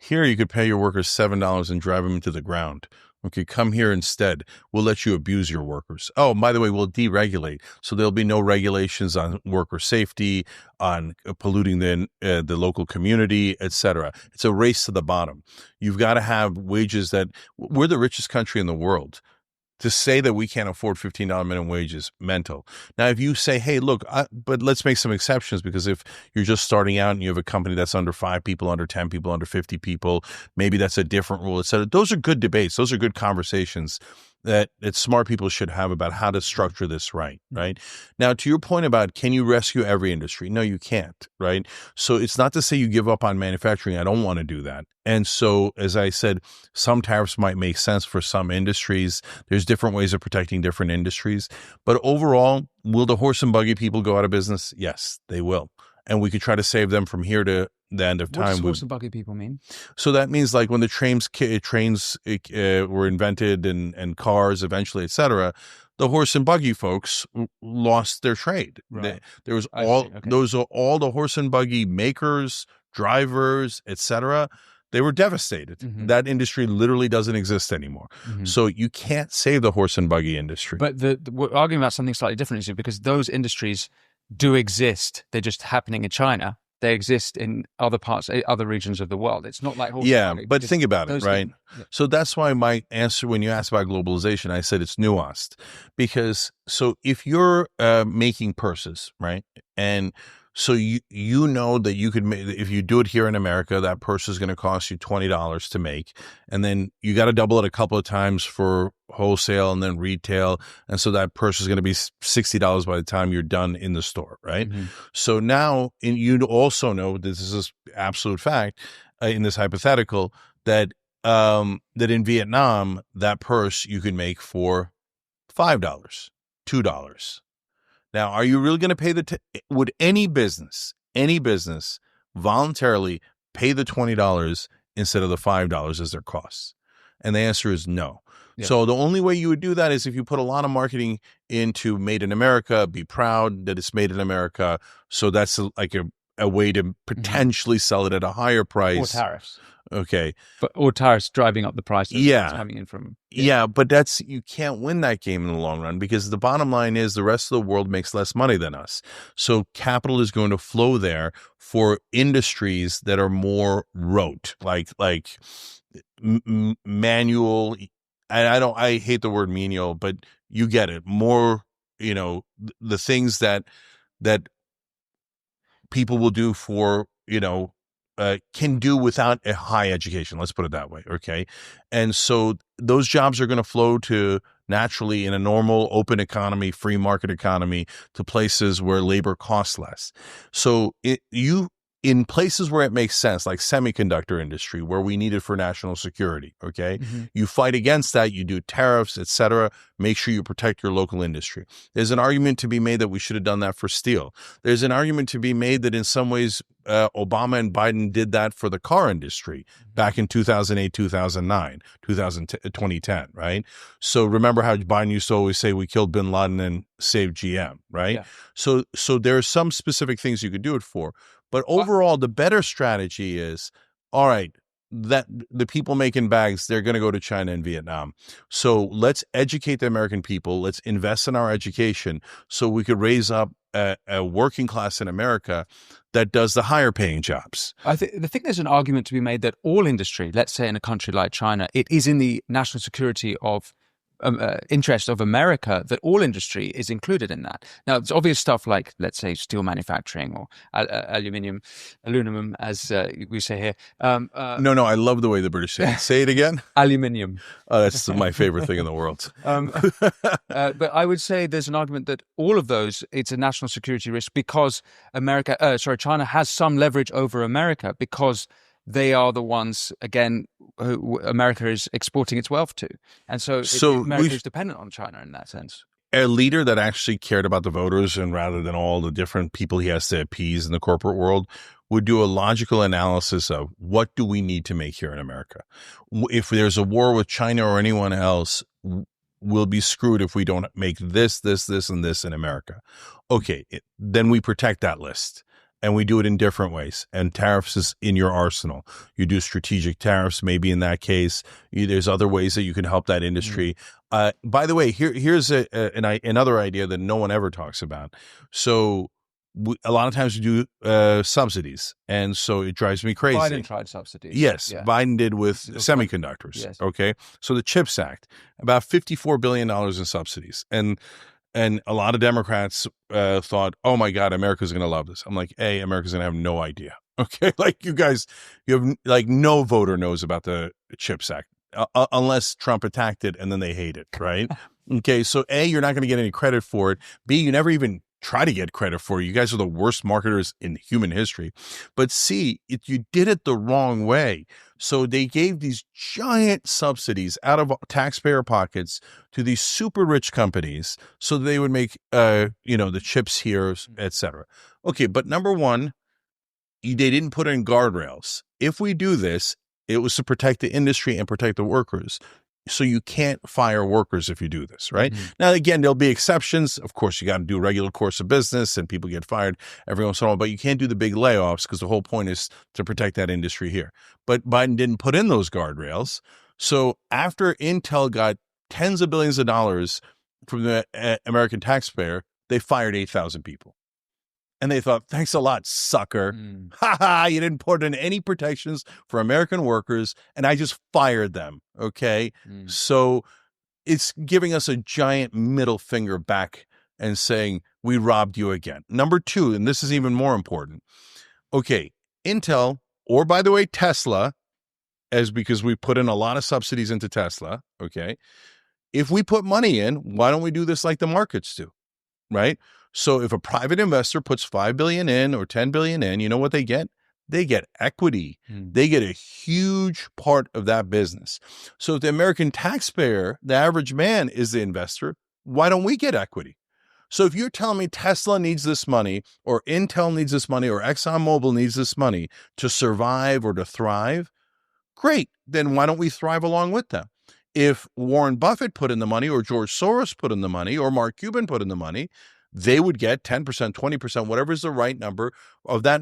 Here, you could pay your workers $7 and drive them into the ground. Okay, come here instead. We'll let you abuse your workers. Oh, by the way, we'll deregulate. So there'll be no regulations on worker safety, on polluting the local community, etc. It's a race to the bottom. You've got to have wages that we're the richest country in the world. To say that we can't afford $15 minimum wage is mental. Now, if you say, hey, look, but let's make some exceptions, because if you're just starting out and you have a company that's under 5 people, under 10 people, under 50 people, maybe that's a different rule, et cetera. Those are good debates. Those are good conversations that smart people should have about how to structure this right? Now, to your point about can you rescue every industry? No, you can't, right? So it's not to say you give up on manufacturing. I don't want to do that. And so, as I said, some tariffs might make sense for some industries. There's different ways of protecting different industries. But overall, will the horse and buggy people go out of business? Yes, they will. And we could try to save them from here to the end of time.
What does horse and buggy people mean?
So that means like when the trains were invented and cars eventually, et cetera, the horse and buggy folks lost their trade.
Right.
There was those are all the horse and buggy makers, drivers, et cetera. They were devastated. Mm-hmm. That industry literally doesn't exist anymore. Mm-hmm. So you can't save the horse and buggy industry.
But we're arguing about something slightly different, because those industries do exist. They're just happening in China. They exist in other regions of the world. It's not like horse and buggy.
But think about it, right? So that's why my answer when you asked about globalization, I said it's nuanced. Because so if you're making purses, right, and so you know that you could make, if you do it here in America, that purse is going to cost you $20 to make, and then you got to double it a couple of times for wholesale and then retail, and so that purse is going to be $60 by the time you're done in the store, right? Mm-hmm. So now, you also know, this is an absolute fact in this hypothetical, that that in Vietnam, that purse you could make for $5, $2. Now, are you really going to pay would any business voluntarily pay the $20 instead of the $5 as their costs? And the answer is no. Yeah. So the only way you would do that is if you put a lot of marketing into Made in America, be proud that it's made in America. So that's like a way to potentially sell it at a higher price.
Or tariffs.
Okay.
Or tariffs driving up the price.
Yeah.
Coming in from.
Yeah, but you can't win that game in the long run, because the bottom line is the rest of the world makes less money than us. So capital is going to flow there for industries that are more rote, like manual. I hate the word menial, but you get it. More, the things that people will do for, can do without a high education. Let's put it that way. Okay. And so those jobs are going to flow to naturally in a normal open economy, free market economy, to places where labor costs less. So in places where it makes sense, like semiconductor industry, where we need it for national security, okay? You fight against that, you do tariffs, etc. Make sure you protect your local industry. There's an argument to be made that we should have done that for steel. There's an argument to be made that in some ways, Obama and Biden did that for the car industry back in 2008, 2009, 2010, right? So remember how Biden used to always say we killed bin Laden and saved GM, right?
Yeah.
So there are some specific things you could do it for. But overall, the better strategy is, all right, that the people making bags, they're going to go to China and Vietnam. So let's educate the American people. Let's invest in our education so we could raise up a working class in America that does the higher paying jobs.
I think there's an argument to be made that all industry, let's say in a country like China, it is in the national security of interest of America that all industry is included in that. Now, it's obvious stuff like, let's say, steel manufacturing or aluminum, as we say here.
No, I love the way the British say it. Say it again.
Aluminium.
Oh, that's my favorite thing in the world.
But I would say there's an argument that all of those, it's a national security risk because China has some leverage over America because they are the ones, again, who America is exporting its wealth to. And so America is dependent on China in that sense.
A leader that actually cared about the voters and rather than all the different people he has to appease in the corporate world would do a logical analysis of what do we need to make here in America. If there's a war with China or anyone else, we'll be screwed if we don't make this, and this in America. Okay, then we protect that list. And we do it in different ways. And tariffs is in your arsenal. You do strategic tariffs, maybe in that case. There's other ways that you can help that industry. By the way, here's another idea that no one ever talks about. So a lot of times we do subsidies. And so it drives me crazy.
Biden tried subsidies.
Yes, yeah. Biden did with semiconductors. Yes. Okay. So the CHIPS Act, about $54 billion in subsidies. And a lot of Democrats thought, oh, my God, America's going to love this. I'm like, A, America's going to have no idea. Okay. Like you have like no voter knows about the CHIPS Act unless Trump attacked it and then they hate it. Right. Okay. So A, you're not going to get any credit for it. B, you never even try to get credit for it. You guys are the worst marketers in human history. But C, you did it the wrong way. So they gave these giant subsidies out of taxpayer pockets to these super rich companies so they would make, the chips here, et cetera. Okay, but number one, they didn't put in guardrails. If we do this, it was to protect the industry and protect the workers. So you can't fire workers if you do this, right? Now, again, there'll be exceptions. Of course, you got to do a regular course of business and people get fired every once in a while, but you can't do the big layoffs because the whole point is to protect that industry here. But Biden didn't put in those guardrails. So after Intel got tens of billions of dollars from the American taxpayer, they fired 8,000 people. And they thought, thanks a lot, sucker. Ha ha, you didn't put in any protections for American workers, and I just fired them, okay? So it's giving us a giant middle finger back and saying, we robbed you again. Number two, and this is even more important. Okay, Intel, or by the way, Tesla, because we put in a lot of subsidies into Tesla, okay? If we put money in, why don't we do this like the markets do, right? So if a private investor puts $5 billion in or $10 billion in, you know what they get? They get equity. They get a huge part of that business. So if the American taxpayer, the average man, is the investor, why don't we get equity? So if you're telling me Tesla needs this money or Intel needs this money or ExxonMobil needs this money to survive or to thrive, great. Then why don't we thrive along with them? If Warren Buffett put in the money or George Soros put in the money or Mark Cuban put in the money, they would get 10%, 20%, whatever is the right number of that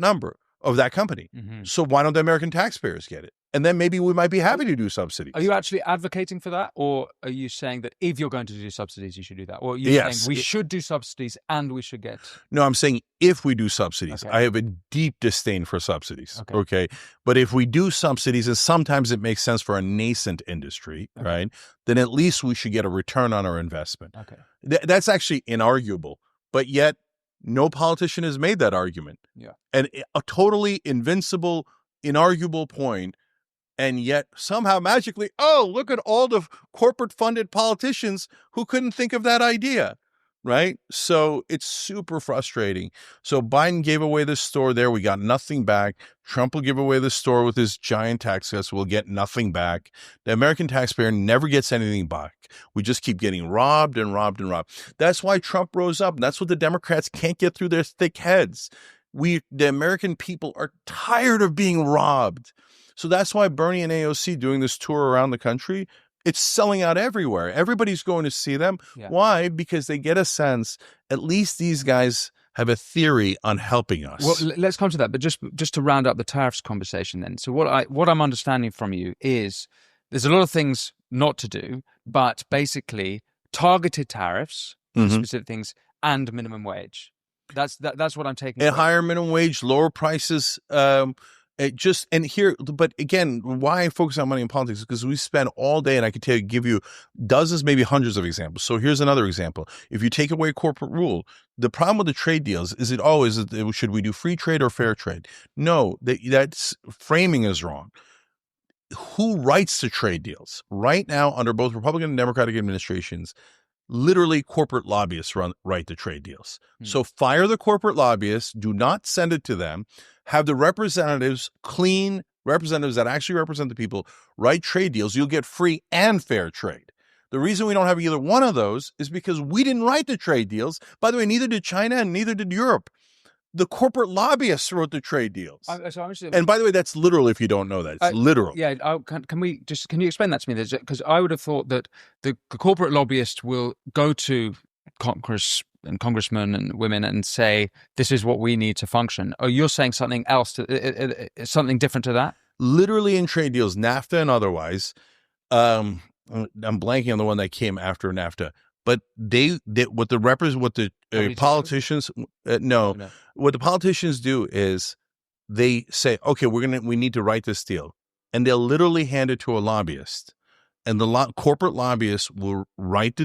company. So why don't the American taxpayers get it? And then maybe we might be happy to do subsidies.
Are you actually advocating for that? Or are you saying that if you're going to do subsidies, you should do that? Or are you saying we should do subsidies and we should get...
No, I'm saying if we do subsidies. Okay. I have a deep disdain for subsidies. Okay. But if we do subsidies, and sometimes it makes sense for a nascent industry, right? Then at least we should get a return on our investment. Okay. That's actually inarguable. But yet, no politician has made that argument. Yeah. And a totally invincible, inarguable point. And yet somehow magically, oh, look at all the corporate funded politicians who couldn't think of that idea. right? So it's super frustrating. So Biden gave away the store there. We got nothing back. Trump will give away the store with his giant tax cuts. We'll get nothing back. The American taxpayer never gets anything back. We just keep getting robbed and robbed and robbed. That's why Trump rose up. That's what the Democrats can't get through their thick heads. The American people are tired of being robbed. So that's why Bernie and AOC doing this tour around the country, it's selling out everywhere. Everybody's going to see them.
Yeah.
Why? Because they get a sense, at least these guys have a theory on helping us.
Well, let's come to that. But just to round up the tariffs conversation then. So what I'm understanding from you is there's a lot of things not to do, but basically targeted tariffs, specific things, and minimum wage. That's what I'm taking.
And higher minimum wage, lower prices, but again, why I focus on money in politics is because we spend all day, and I could give you dozens, maybe hundreds of examples. So here's another example. If you take away corporate rule, the problem with the trade deals is should we do free trade or fair trade? No, that's framing is wrong. Who writes the trade deals? Right now, under both Republican and Democratic administrations, literally corporate lobbyists write the trade deals. So fire the corporate lobbyists, do not send it to them, have the representatives, clean representatives that actually represent the people, write trade deals. You'll get free and fair trade. The reason we don't have either one of those is because we didn't write the trade deals. By the way, neither did China and neither did Europe. The corporate lobbyists wrote the trade deals. And by the way, that's literal if you don't know that. It's literal.
Yeah. Can you explain that to me? Because I would have thought that the corporate lobbyist will go to Congress and congressmen and women and say, this is what we need to function. Or you're saying something else, something different to that?
Literally in trade deals, NAFTA and otherwise, I'm blanking on the one that came after NAFTA. But what the politicians do is they say, okay, we need to write this deal, and they'll literally hand it to a lobbyist, and the corporate lobbyists will write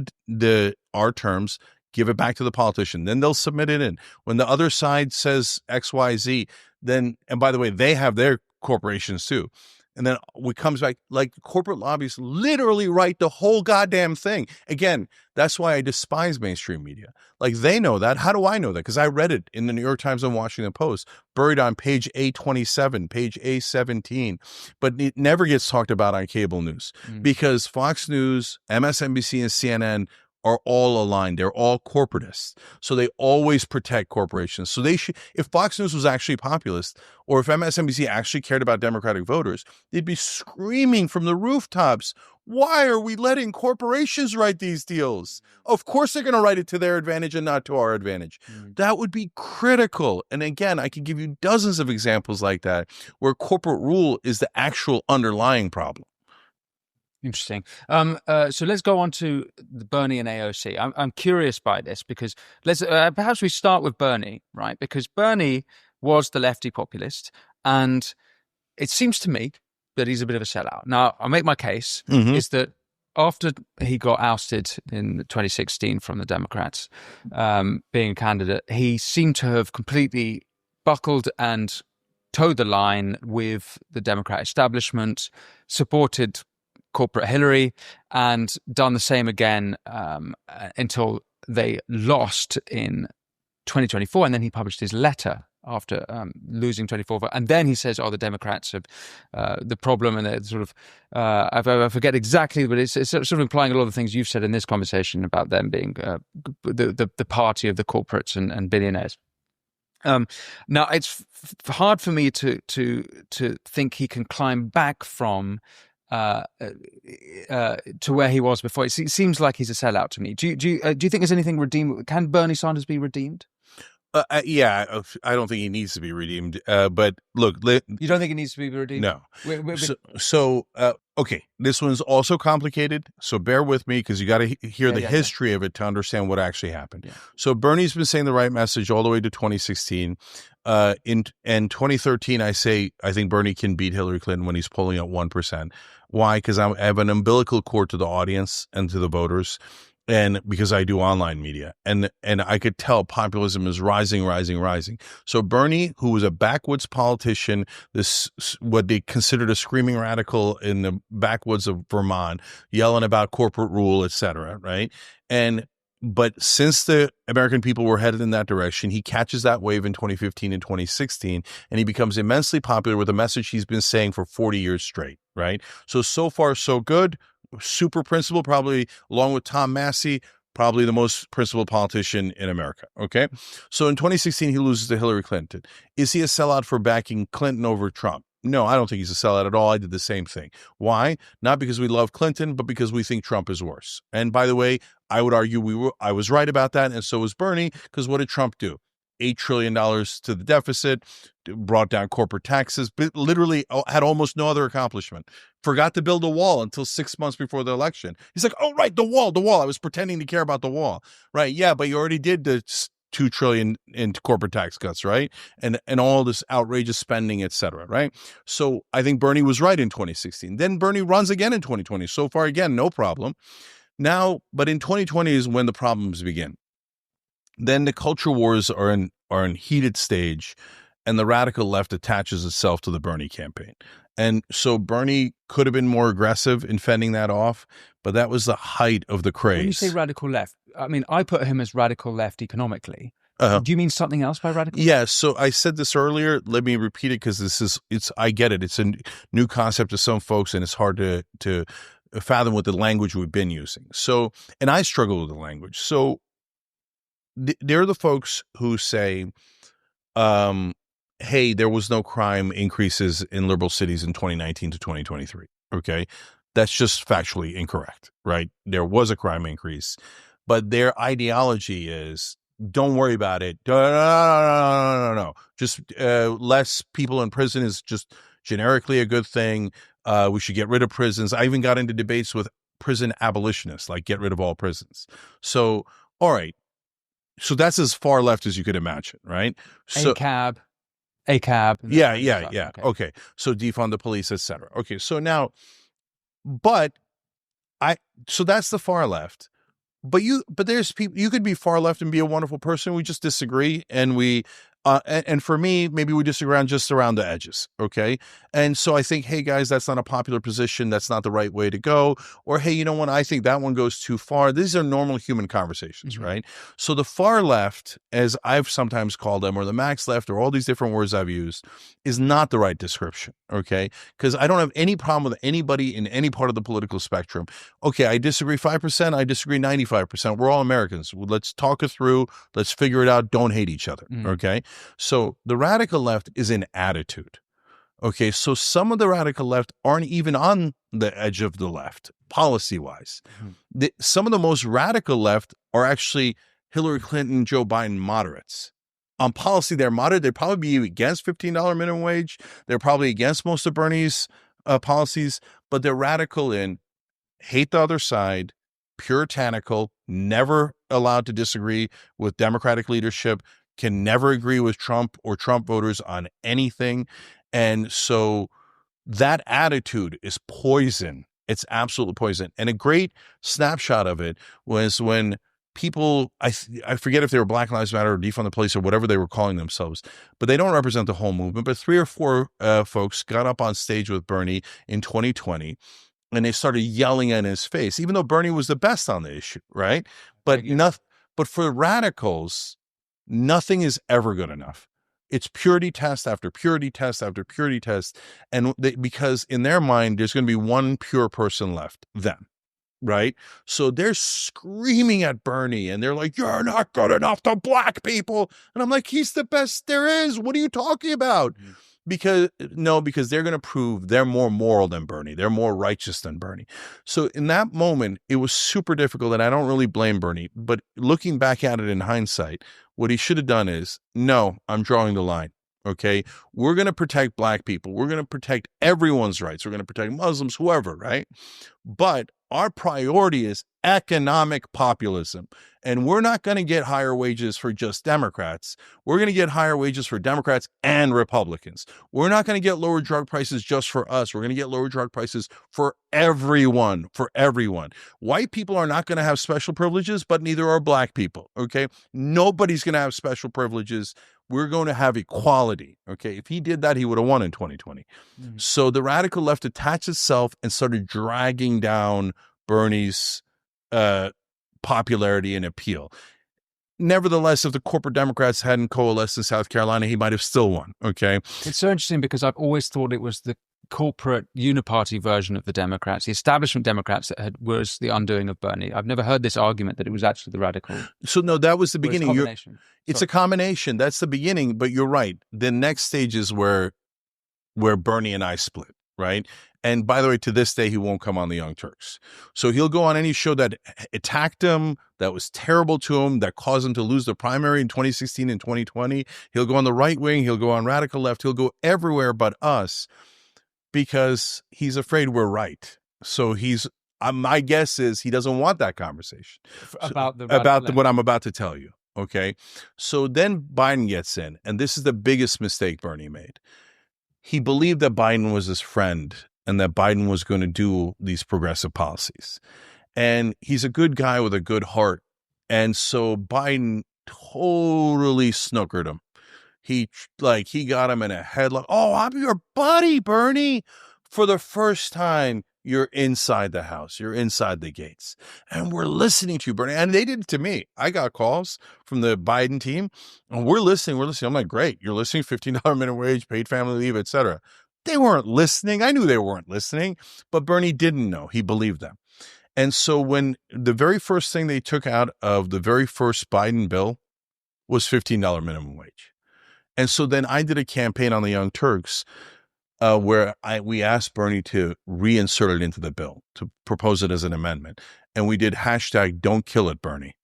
our terms, give it back to the politician, then they'll submit it in. When the other side says X, Y, Z, and by the way, they have their corporations too. And then it comes back, like corporate lobbyists literally write the whole goddamn thing. Again, that's why I despise mainstream media. Like they know that. How do I know that? Because I read it in the New York Times and Washington Post, buried on page A27, page A17, but it never gets talked about on cable news because Fox News, MSNBC, and CNN are all aligned. They're all corporatists. So they always protect corporations. So if Fox News was actually populist, or if MSNBC actually cared about Democratic voters, they'd be screaming from the rooftops, why are we letting corporations write these deals? Of course they're going to write it to their advantage and not to our advantage. That would be critical. And again, I could give you dozens of examples like that where corporate rule is the actual underlying problem.
Interesting. So let's go on to the Bernie and AOC. I'm curious by this because perhaps we start with Bernie, right? Because Bernie was the lefty populist, and it seems to me that he's a bit of a sellout. Now, I'll make my case is that after he got ousted in 2016 from the Democrats, being a candidate, he seemed to have completely buckled and towed the line with the Democrat establishment, supported corporate Hillary, and done the same again until they lost in 2024. And then he published his letter after losing 24. And then he says, the Democrats have the problem. And it's sort of, I forget exactly, but it's sort of implying a lot of the things you've said in this conversation about them being the party of the corporates and billionaires. Now, it's hard for me to think he can climb back from to where he was before. It seems like he's a sellout to me. Do you think there's anything redeemable? Can Bernie Sanders be redeemed?
Yeah, I don't think he needs to be redeemed. But look,
you don't think he needs to be redeemed?
No. Okay, this one's also complicated. So bear with me because you got to hear the history of it to understand what actually happened. Yeah. So Bernie's been saying the right message all the way to 2016. In 2013, I think Bernie can beat Hillary Clinton when he's polling at 1%. Why? Because I have an umbilical cord to the audience and to the voters. And because I do online media, and I could tell populism is rising. So Bernie, who was a backwoods politician, what they considered a screaming radical in the backwoods of Vermont, yelling about corporate rule, etc., right? And But since the American people were headed in that direction, he catches that wave in 2015 and 2016, and he becomes immensely popular with a message he's been saying for 40 years straight, right? So far, so good. Super principled, probably along with Tom Massey, probably the most principled politician in America, okay? So in 2016, he loses to Hillary Clinton. Is he a sellout for backing Clinton over Trump? No, I don't think he's a sellout at all. I did the same thing. Why? Not because we love Clinton, but because we think Trump is worse. And by the way, I would argue I was right about that, and so was Bernie, because what did Trump do? $8 trillion to the deficit, brought down corporate taxes, but literally had almost no other accomplishment. Forgot to build a wall until 6 months before the election. He's like, oh, right, the wall. I was pretending to care about the wall. Right, yeah, but you already did the $2 trillion into corporate tax cuts, right? And all this outrageous spending, et cetera, right? So I think Bernie was right in 2016. Then Bernie runs again in 2020. So far, again, no problem. Now, but in 2020 is when the problems begin. Then the culture wars are in heated stage, and the radical left attaches itself to the Bernie campaign. And so Bernie could have been more aggressive in fending that off, but that was the height of the craze.
When you say radical left, I mean, I put him as radical left economically.
Uh-huh.
Do you mean something else by radical?
Yeah, so I said this earlier. Let me repeat it because I get it. It's a new concept to some folks, and it's hard to fathom with the language we've been using. So, and I struggle with the language. So they're the folks who say, hey, there was no crime increases in liberal cities in 2019 to 2023. Okay. That's just factually incorrect, right? There was a crime increase, but their ideology is, don't worry about it. No. Just less people in prison is just generically a good thing. We should get rid of prisons. I even got into debates with prison abolitionists, like get rid of all prisons. So, all right. So that's as far left as you could imagine, right? So
ACAB.
Yeah. Okay. So defund the police, etc. Okay. So now, so that's the far left. But there's people, you could be far left and be a wonderful person. We just disagree. And and for me, maybe we disagree on just around the edges. Okay. And so I think, hey guys, that's not a popular position. That's not the right way to go. Or, hey, you know what? I think that one goes too far. These are normal human conversations, right? So the far left, as I've sometimes called them, or the max left, or all these different words I've used, is not the right description. Okay. Because I don't have any problem with anybody in any part of the political spectrum. Okay. I disagree 5%. I disagree 95%. We're all Americans. Let's talk it through. Let's figure it out. Don't hate each other. Okay. So the radical left is an attitude. Okay, so some of the radical left aren't even on the edge of the left, policy-wise. Some of the most radical left are actually Hillary Clinton, Joe Biden moderates. On policy, they're moderate. They'd probably be against $15 minimum wage. They're probably against most of Bernie's policies, but they're radical in hate the other side, puritanical, never allowed to disagree with Democratic leadership, can never agree with Trump or Trump voters on anything. And so that attitude is poison. It's absolute poison. And a great snapshot of it was when people, I forget if they were Black Lives Matter or Defund the Police or whatever they were calling themselves, but they don't represent the whole movement. But 3 or 4 folks got up on stage with Bernie in 2020, and they started yelling in his face, even though Bernie was the best on the issue, right? But for radicals, nothing is ever good enough. It's purity test after purity test after purity test. And because in their mind, there's going to be one pure person left, them, right? So they're screaming at Bernie and they're like, you're not good enough to black people. And I'm like, he's the best there is. What are you talking about? Because they're going to prove they're more moral than Bernie. They're more righteous than Bernie. So in that moment, it was super difficult. And I don't really blame Bernie. But looking back at it in hindsight, what he should have done is, no, I'm drawing the line. Okay. We're going to protect black people. We're going to protect everyone's rights. We're going to protect Muslims, whoever, right? But our priority is economic populism. And we're not going to get higher wages for just Democrats. We're going to get higher wages for Democrats and Republicans. We're not going to get lower drug prices just for us. We're going to get lower drug prices for everyone, White people are not going to have special privileges, but neither are black people, okay? Nobody's going to have special privileges. We're going to have equality, okay? If he did that, he would have won in 2020. So the radical left attached itself and started dragging down Bernie's popularity and appeal. Nevertheless, if the corporate Democrats hadn't coalesced in South Carolina, he might have still won. Okay.
It's so interesting because I've always thought it was the corporate uniparty version of the Democrats, the establishment Democrats that was the undoing of Bernie. I've never heard this argument that it was actually the radical.
So no, that was the beginning. It's
Sorry.
a combination. That's the beginning, but you're right. The next stage is where Bernie and I split, right? And by the way, to this day, he won't come on the Young Turks. So he'll go on any show that attacked him, that was terrible to him, that caused him to lose the primary in 2016 and 2020. He'll go on the right wing. He'll go on radical left. He'll go everywhere but us because he's afraid we're right. So my guess is he doesn't want that conversation
About
what I'm about to tell you. Okay. So then Biden gets in, and this is the biggest mistake Bernie made. He believed that Biden was his friend and that Biden was going to do these progressive policies. And he's a good guy with a good heart. And so Biden totally snookered him. He got him in a headlock. Oh, I'm your buddy, Bernie. For the first time, you're inside the house. You're inside the gates. And we're listening to you, Bernie. And they did it to me. I got calls from the Biden team, and we're listening. I'm like, great. You're listening, $15 minimum wage, paid family leave, et cetera. They weren't listening. I knew they weren't listening, but Bernie didn't know. He believed them. And so when the very first thing they took out of the very first Biden bill was $15 minimum wage. And so then I did a campaign on the Young Turks where we asked Bernie to reinsert it into the bill, to propose it as an amendment. And we did #Don't Kill It, Bernie,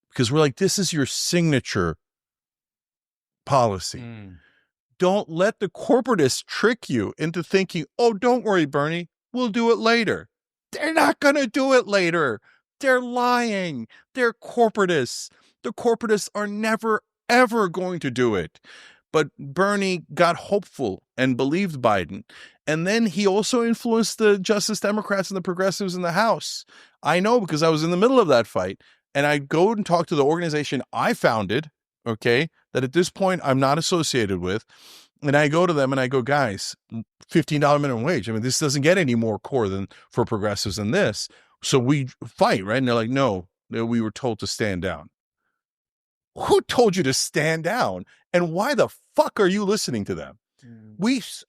because we're like, this is your signature policy. Don't let the corporatists trick you into thinking, oh, don't worry, Bernie, we'll do it later. They're not going to do it later. They're lying. They're corporatists. The corporatists are never, ever going to do it. But Bernie got hopeful and believed Biden. And then he also influenced the Justice Democrats and the progressives in the House. I know because I was in the middle of that fight. And I go and talk to the organization I founded, okay, that at this point I'm not associated with. And I go to them and I go, guys, $15 minimum wage. I mean, this doesn't get any more core than for progressives than this. So we fight, right? And they're like, no, we were told to stand down. Who told you to stand down? And why the fuck are you listening to them?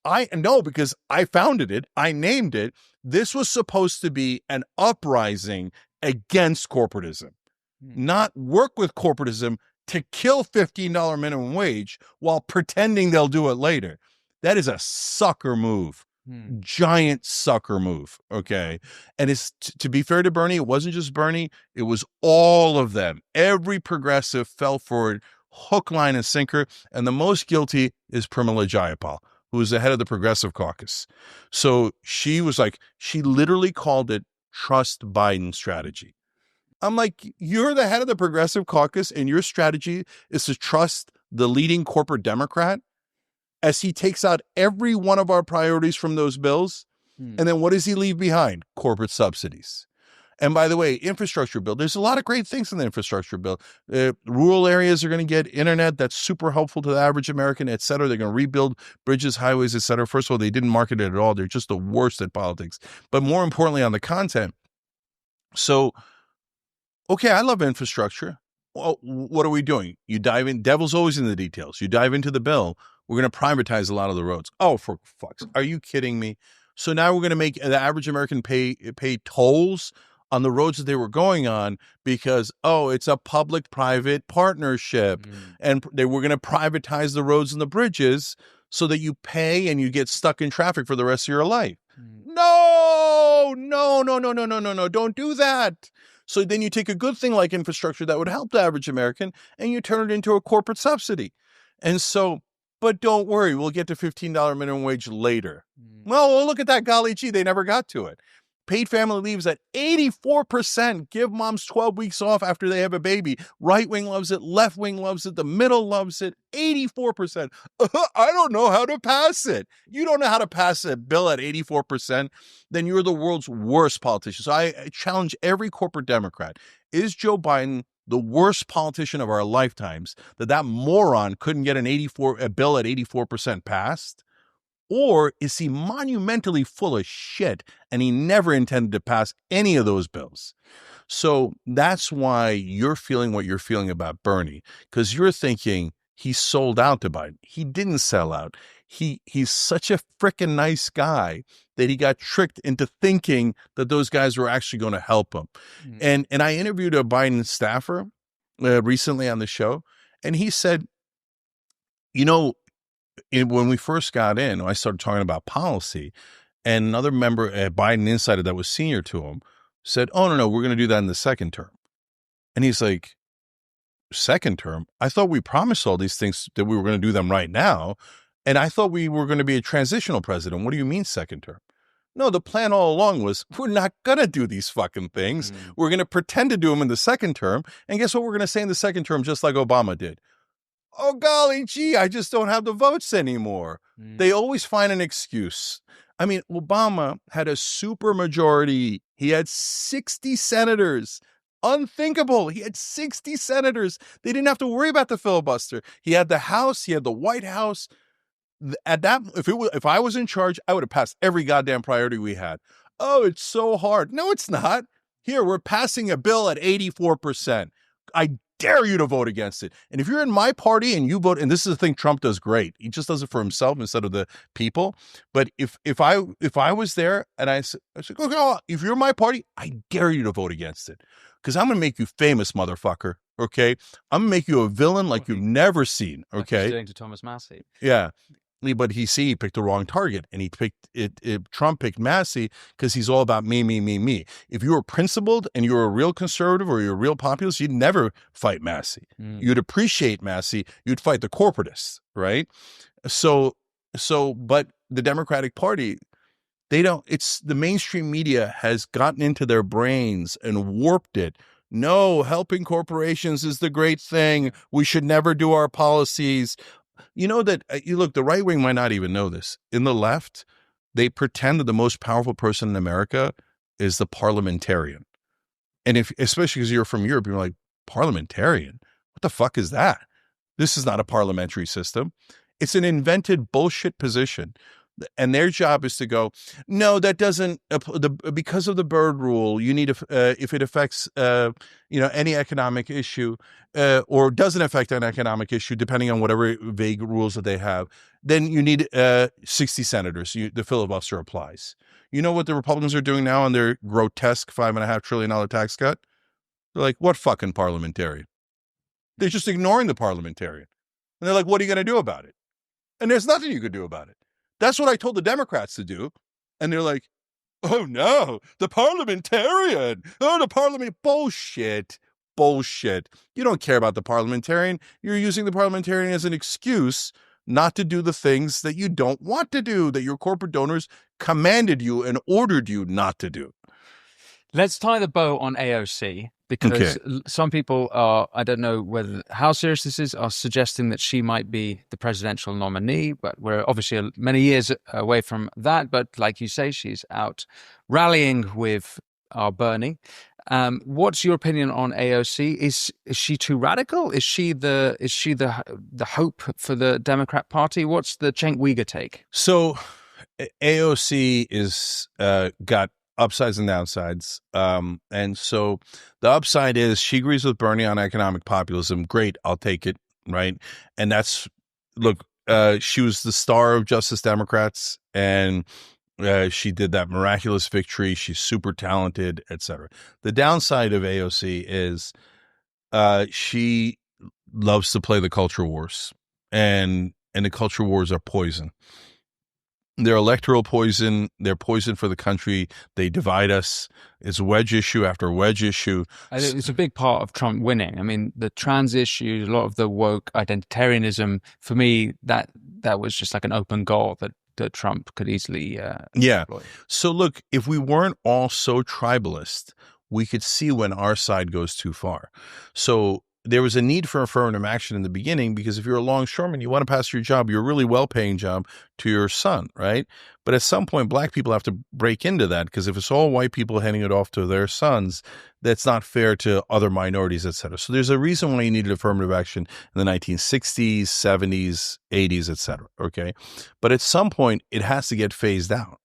I know because I founded it. I named it. This was supposed to be an uprising against corporatism, not work with corporatism to kill $15 minimum wage while pretending they'll do it later. That is a sucker move. Giant sucker move. Okay. And it's to be fair to Bernie, it wasn't just Bernie. It was all of them. Every progressive fell for it, hook, line, and sinker. And the most guilty is Pramila Jayapal, who is the head of the Progressive Caucus. So she literally called it trust Biden strategy. I'm like, you're the head of the Progressive Caucus and your strategy is to trust the leading corporate Democrat as he takes out every one of our priorities from those bills. And then what does he leave behind? Corporate subsidies. And by the way, infrastructure bill, there's a lot of great things in the infrastructure bill. Rural areas are going to get internet that's super helpful to the average American, et cetera. They're going to rebuild bridges, highways, et cetera. First of all, they didn't market it at all. They're just the worst at politics. But more importantly, on the content. So, okay, I love infrastructure. Well, what are we doing? You dive in. Devil's always in the details. You dive into the bill. We're going to privatize a lot of the roads. Oh, for fucks. Are you kidding me? So now we're going to make the average American pay tolls on the roads that they were going on because, oh, it's a public-private partnership. And we're going to privatize the roads and the bridges so that you pay and you get stuck in traffic for the rest of your life. No, don't do that. So then you take a good thing like infrastructure that would help the average American and you turn it into a corporate subsidy. And so, but don't worry, we'll get to $15 minimum wage later. Well, look at that. Golly gee, they never got to it. Paid family leaves at 84%. Give moms 12 weeks off after they have a baby. Right wing loves it. Left wing loves it. The middle loves it. 84%. I don't know how to pass it. You don't know how to pass a bill at 84%, then you're the world's worst politician. So I challenge every corporate Democrat. Is Joe Biden the worst politician of our lifetimes that moron couldn't get a bill at 84% passed? Or is he monumentally full of shit and he never intended to pass any of those bills? So that's why you're feeling what you're feeling about Bernie, because you're thinking he sold out to Biden. He didn't sell out. He's such a freaking nice guy that he got tricked into thinking that those guys were actually going to help him. And I interviewed a Biden staffer recently on the show, and he said, you know, when we first got in, I started talking about policy, and another member, a Biden insider that was senior to him, said, oh, no, we're going to do that in the second term. And he's like, second term? I thought we promised all these things that we were going to do them right now. And I thought we were going to be a transitional president. What do you mean second term? No, the plan all along was we're not going to do these fucking things. We're going to pretend to do them in the second term. And guess what we're going to say in the second term, just like Obama did? Oh, golly gee, I just don't have the votes anymore. They always find an excuse. I mean, Obama had a super majority. He had 60 senators. Unthinkable. He had 60 senators. They didn't have to worry about the filibuster. He had the House. He had the White House. At that, if I was in charge, I would have passed every goddamn priority we had. Oh, it's so hard. No, it's not. Here, we're passing a bill at 84%. I dare you to vote against it. And if you're in my party and you vote, and this is the thing Trump does great, he just does it for himself instead of the people. But if I was there and I said, okay, if you're my party, I dare you to vote against it, because I'm going to make you famous, motherfucker. Okay, I'm going to make you a villain like you've never seen. Okay,
like he's doing to Thomas Massey.
Yeah. But he picked the wrong target, and he picked Trump picked Massey because he's all about me, me, me, me. If you were principled and you were a real conservative or you're a real populist, you'd never fight Massey. You'd appreciate Massey. You'd fight the corporatists, right? But the Democratic Party, they don't. It's the mainstream media has gotten into their brains and warped it. No, helping corporations is the great thing. We should never do our policies. You know that, you look, the right wing might not even know this. In the left, they pretend that the most powerful person in America is the parliamentarian. And especially because you're from Europe, you're like, parliamentarian? What the fuck is that? This is not a parliamentary system. It's an invented bullshit position. And their job is to go, no, that doesn't, because of the Byrd rule, you need, if it affects, any economic issue, or doesn't affect an economic issue, depending on whatever vague rules that they have, then you need 60 senators. The filibuster applies. You know what the Republicans are doing now on their grotesque $5.5 trillion tax cut? They're like, what fucking parliamentarian? They're just ignoring the parliamentarian. And they're like, what are you going to do about it? And there's nothing you could do about it. That's what I told the Democrats to do. And they're like, oh no, the parliamentarian. Oh, the parliament. Bullshit. You don't care about the parliamentarian. You're using the parliamentarian as an excuse not to do the things that you don't want to do, that your corporate donors commanded you and ordered you not to do.
Let's tie the bow on AOC, because some people are, I don't know how serious this is, are suggesting that she might be the presidential nominee, but we're obviously many years away from that. But like you say, she's out rallying with our Bernie. What's your opinion on AOC? Is she too radical? Is she the hope for the Democrat Party? What's the Cenk Uygur take?
So AOC is got upsides and downsides. And so the upside is she agrees with Bernie on economic populism. Great. I'll take it. Right. And that's, look, she was the star of Justice Democrats, and she did that miraculous victory. She's super talented, etc. The downside of AOC is she loves to play the culture wars, and the culture wars are poison. They're electoral poison. They're poison for the country. They divide us. It's wedge issue after wedge issue.
It's a big part of Trump winning. I mean, the trans issue, a lot of the woke identitarianism, for me, that was just like an open goal that Trump could easily exploit.
So look, if we weren't all so tribalist, we could see when our side goes too far. So there was a need for affirmative action in the beginning because if you're a longshoreman, you want to pass your job, your really well-paying job, to your son, right? But at some point, black people have to break into that because if it's all white people handing it off to their sons, that's not fair to other minorities, et cetera. So there's a reason why you needed affirmative action in the 1960s, 70s, 80s, et cetera, okay? But at some point, it has to get phased out.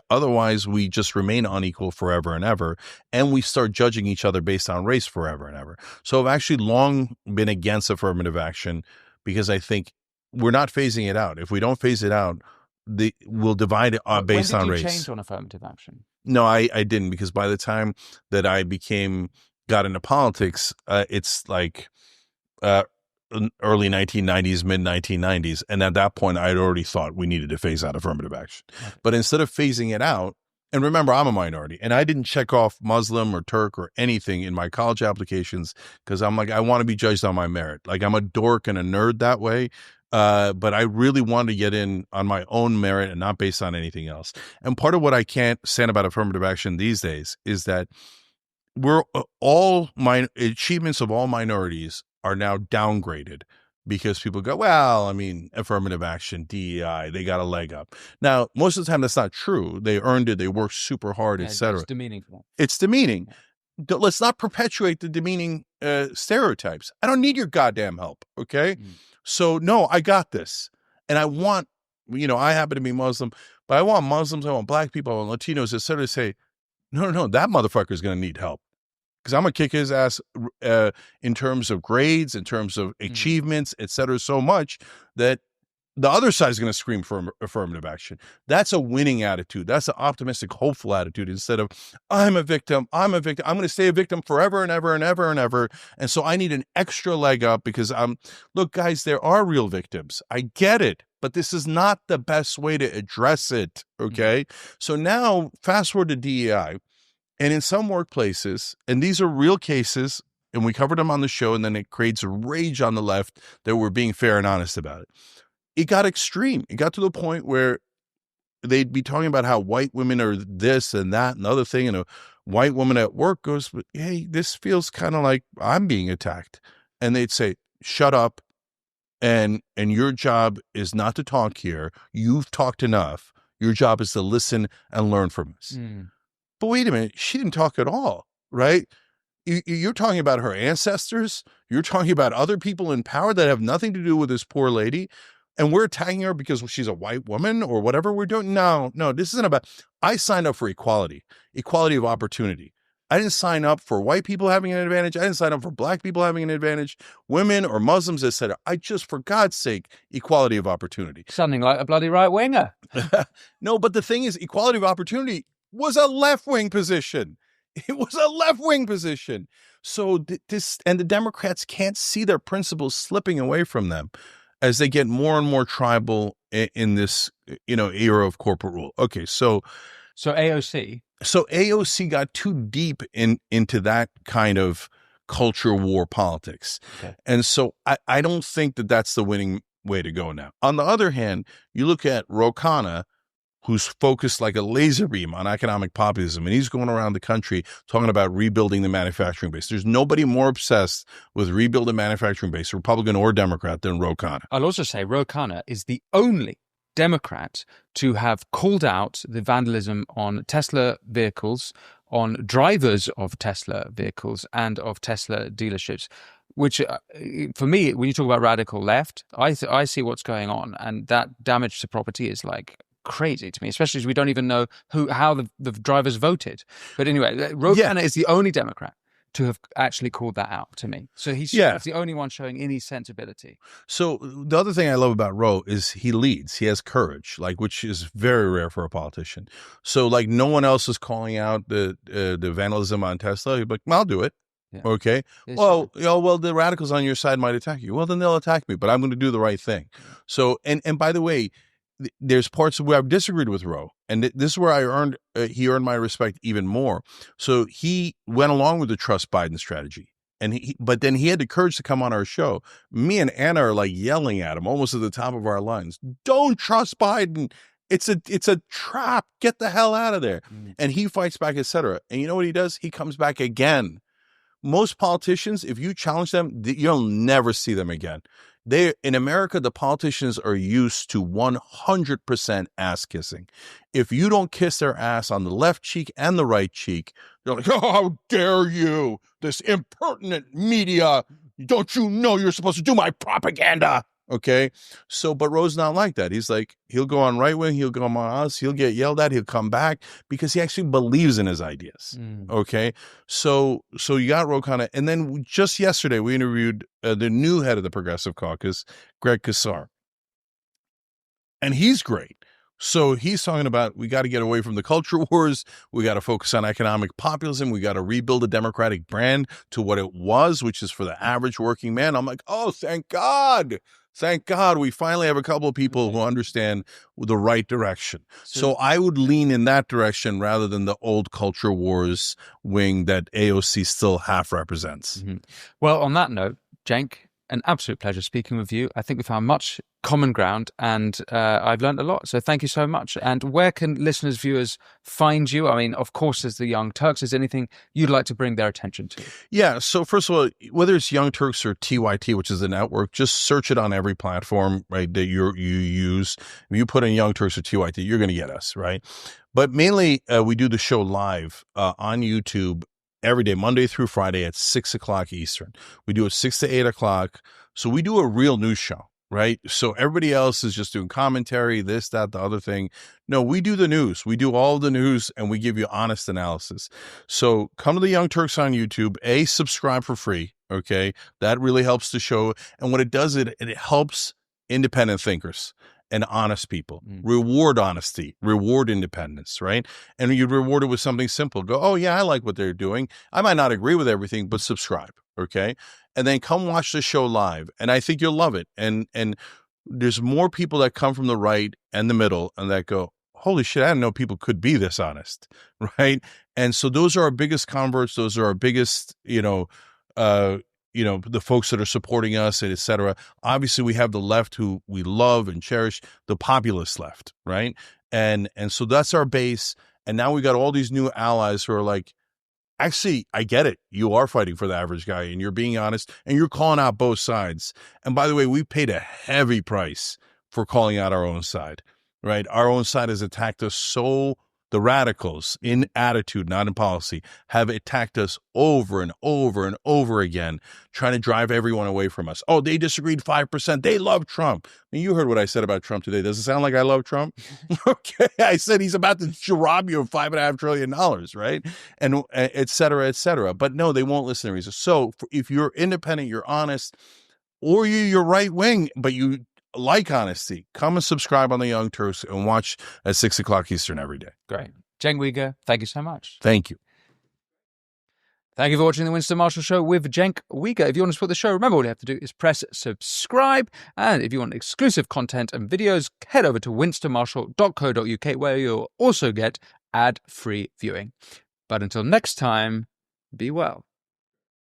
Otherwise, we just remain unequal forever and ever, and we start judging each other based on race forever and ever. So I've actually long been against affirmative action because I think we're not phasing it out. If we don't phase it out, we'll divide it based on race.
When did you change on affirmative action?
No, I didn't, because by the time that I got into politics, it's like early 1990s, mid 1990s. And at that point, I had already thought we needed to phase out affirmative action. Okay. But instead of phasing it out, and remember, I'm a minority and I didn't check off Muslim or Turk or anything in my college applications because I'm like, I want to be judged on my merit. Like I'm a dork and a nerd that way. But I really wanted to get in on my own merit and not based on anything else. And part of what I can't stand about affirmative action these days is that achievements of all minorities are now downgraded because people go, well, I mean, affirmative action, DEI, they got a leg up. Now, most of the time, that's not true. They earned it. They worked super hard, et cetera.
It's demeaning for them.
It's demeaning. Let's not perpetuate the demeaning stereotypes. I don't need your goddamn help, okay? So, no, I got this. And I want, I happen to be Muslim, but I want Muslims, I want black people, I want Latinos, et cetera, to say, no, that motherfucker is going to need help. Because I'm going to kick his ass in terms of grades, in terms of achievements, et cetera, so much that the other side is going to scream for affirmative action. That's a winning attitude. That's an optimistic, hopeful attitude instead of, I'm a victim. I'm going to stay a victim forever and ever and ever and ever. And so I need an extra leg up because look, guys, there are real victims. I get it. But this is not the best way to address it, okay? So now, fast forward to DEI. And in some workplaces, and these are real cases, and we covered them on the show, and then it creates a rage on the left that we're being fair and honest about it. It got extreme. It got to the point where they'd be talking about how white women are this and that and the other thing, and a white woman at work goes, hey, this feels kind of like I'm being attacked. And they'd say, shut up, and your job is not to talk here. You've talked enough. Your job is to listen and learn from us. But wait a minute, she didn't talk at all, right? You're talking about her ancestors. You're talking about other people in power that have nothing to do with this poor lady. And we're attacking her because she's a white woman or whatever we're doing. No, this isn't about, I signed up for equality of opportunity. I didn't sign up for white people having an advantage. I didn't sign up for black people having an advantage, women or Muslims, etc. I just, for God's sake, equality of opportunity.
Sounding like a bloody right winger.
No, but the thing is, equality of opportunity was a left-wing position. It was a left-wing position. So and the Democrats can't see their principles slipping away from them as they get more and more tribal in this, era of corporate rule. Okay, so
AOC.
So AOC got too deep into that kind of culture war politics. Okay. And so I don't think that that's the winning way to go now. On the other hand, you look at Khanna, who's focused like a laser beam on economic populism, and he's going around the country talking about rebuilding the manufacturing base. There's nobody more obsessed with rebuilding manufacturing base, Republican or Democrat, than Khanna.
I'll also say Khanna is the only Democrat to have called out the vandalism on Tesla vehicles, on drivers of Tesla vehicles and of Tesla dealerships, which for me, when you talk about radical left, I see what's going on, and that damage to property is like crazy to me, especially as we don't even know how the drivers voted. But anyway, Khanna is the only Democrat to have actually called that out to me. So he's the only one showing any sensibility. So
the other thing I love about Roe is he leads. He has courage, which is very rare for a politician. So no one else is calling out the vandalism on Tesla. He's like, well, I'll do it. Yeah. Okay. Well, the radicals on your side might attack you. Well, then they'll attack me, but I'm going to do the right thing. So, and by the way, there's parts where I've disagreed with Roe, and this is where he earned my respect even more. So he went along with the trust Biden strategy, but then he had the courage to come on our show. Me and Anna are yelling at him almost at the top of our lungs. Don't trust Biden. It's a trap. Get the hell out of there. And he fights back, etc. And you know what he does? He comes back again Most politicians, if you challenge them, you'll never see them again. In America, the politicians are used to 100% ass kissing. If you don't kiss their ass on the left cheek and the right cheek, they're like, oh, how dare you, this impertinent media. Don't you know you're supposed to do my propaganda? Okay. So, but Roe's not like that. He's like, he'll go on right wing, he'll go on us, he'll get yelled at, he'll come back because he actually believes in his ideas. Okay. So you got Roe Khanna. And then just yesterday, we interviewed the new head of the Progressive Caucus, Greg Casar. And he's great. So he's talking about, we got to get away from the culture wars. We got to focus on economic populism. We got to rebuild the Democratic brand to what it was, which is for the average working man. I'm like, oh, thank God. Thank God we finally have a couple of people who understand the right direction. So I would lean in that direction rather than the old culture wars wing that AOC still half represents.
Well, on that note, Cenk, an absolute pleasure speaking with you. I think we found much common ground, and I've learned a lot. So thank you so much. And where can listeners, viewers find you? I mean, of course, there's the Young Turks. Is there anything you'd like to bring their attention to? Yeah.
So first of all, whether it's Young Turks or TYT, which is the network, just search it on every platform, right, that you use. If you put in Young Turks or TYT, you're going to get us, right? But mainly, we do the show live on YouTube every day, Monday through Friday at 6 o'clock Eastern. We do it 6 to 8 o'clock. So we do a real news show, right? So everybody else is just doing commentary, this, that, the other thing. No, we do the news. We do all the news and we give you honest analysis. So come to the Young Turks on YouTube, subscribe for free. Okay. That really helps the show. And what it does, it helps independent thinkers and honest people. Reward honesty, reward independence, right? And you reward it with something simple. Go, oh yeah, I like what they're doing. I might not agree with everything, but subscribe, okay? And then come watch the show live, and I think you'll love it. And there's more people that come from the right and the middle and that go, holy shit, I didn't know people could be this honest, right? And so those are our biggest converts. Those are our biggest, the folks that are supporting us, et cetera. Obviously, we have the left who we love and cherish, the populist left, right? And so that's our base. And now we got all these new allies who are like, actually, I get it. You are fighting for the average guy and you're being honest and you're calling out both sides. And by the way, we paid a heavy price for calling out our own side, right? Our own side has attacked us so. The radicals in attitude, not in policy, have attacked us over and over and over again, trying to drive everyone away from us. Oh, they disagreed 5%. They love Trump. I mean, you heard what I said about Trump today. Does it sound like I love Trump? Okay. I said he's about to rob you of $5.5 trillion, right? And et cetera, et cetera. But no, they won't listen to reason. So if you're independent, you're honest, or you're right wing, but you like honesty, come and subscribe on the Young Turks and watch at 6 o'clock Eastern every day.
Great. Cenk Uygur, thank you so much.
Thank you.
Thank you for watching the Winston Marshall Show with Cenk Uygur. If you want to support the show, remember all you have to do is press subscribe. And if you want exclusive content and videos, head over to winstonmarshall.co.uk, where you'll also get ad-free viewing. But until next time, be well.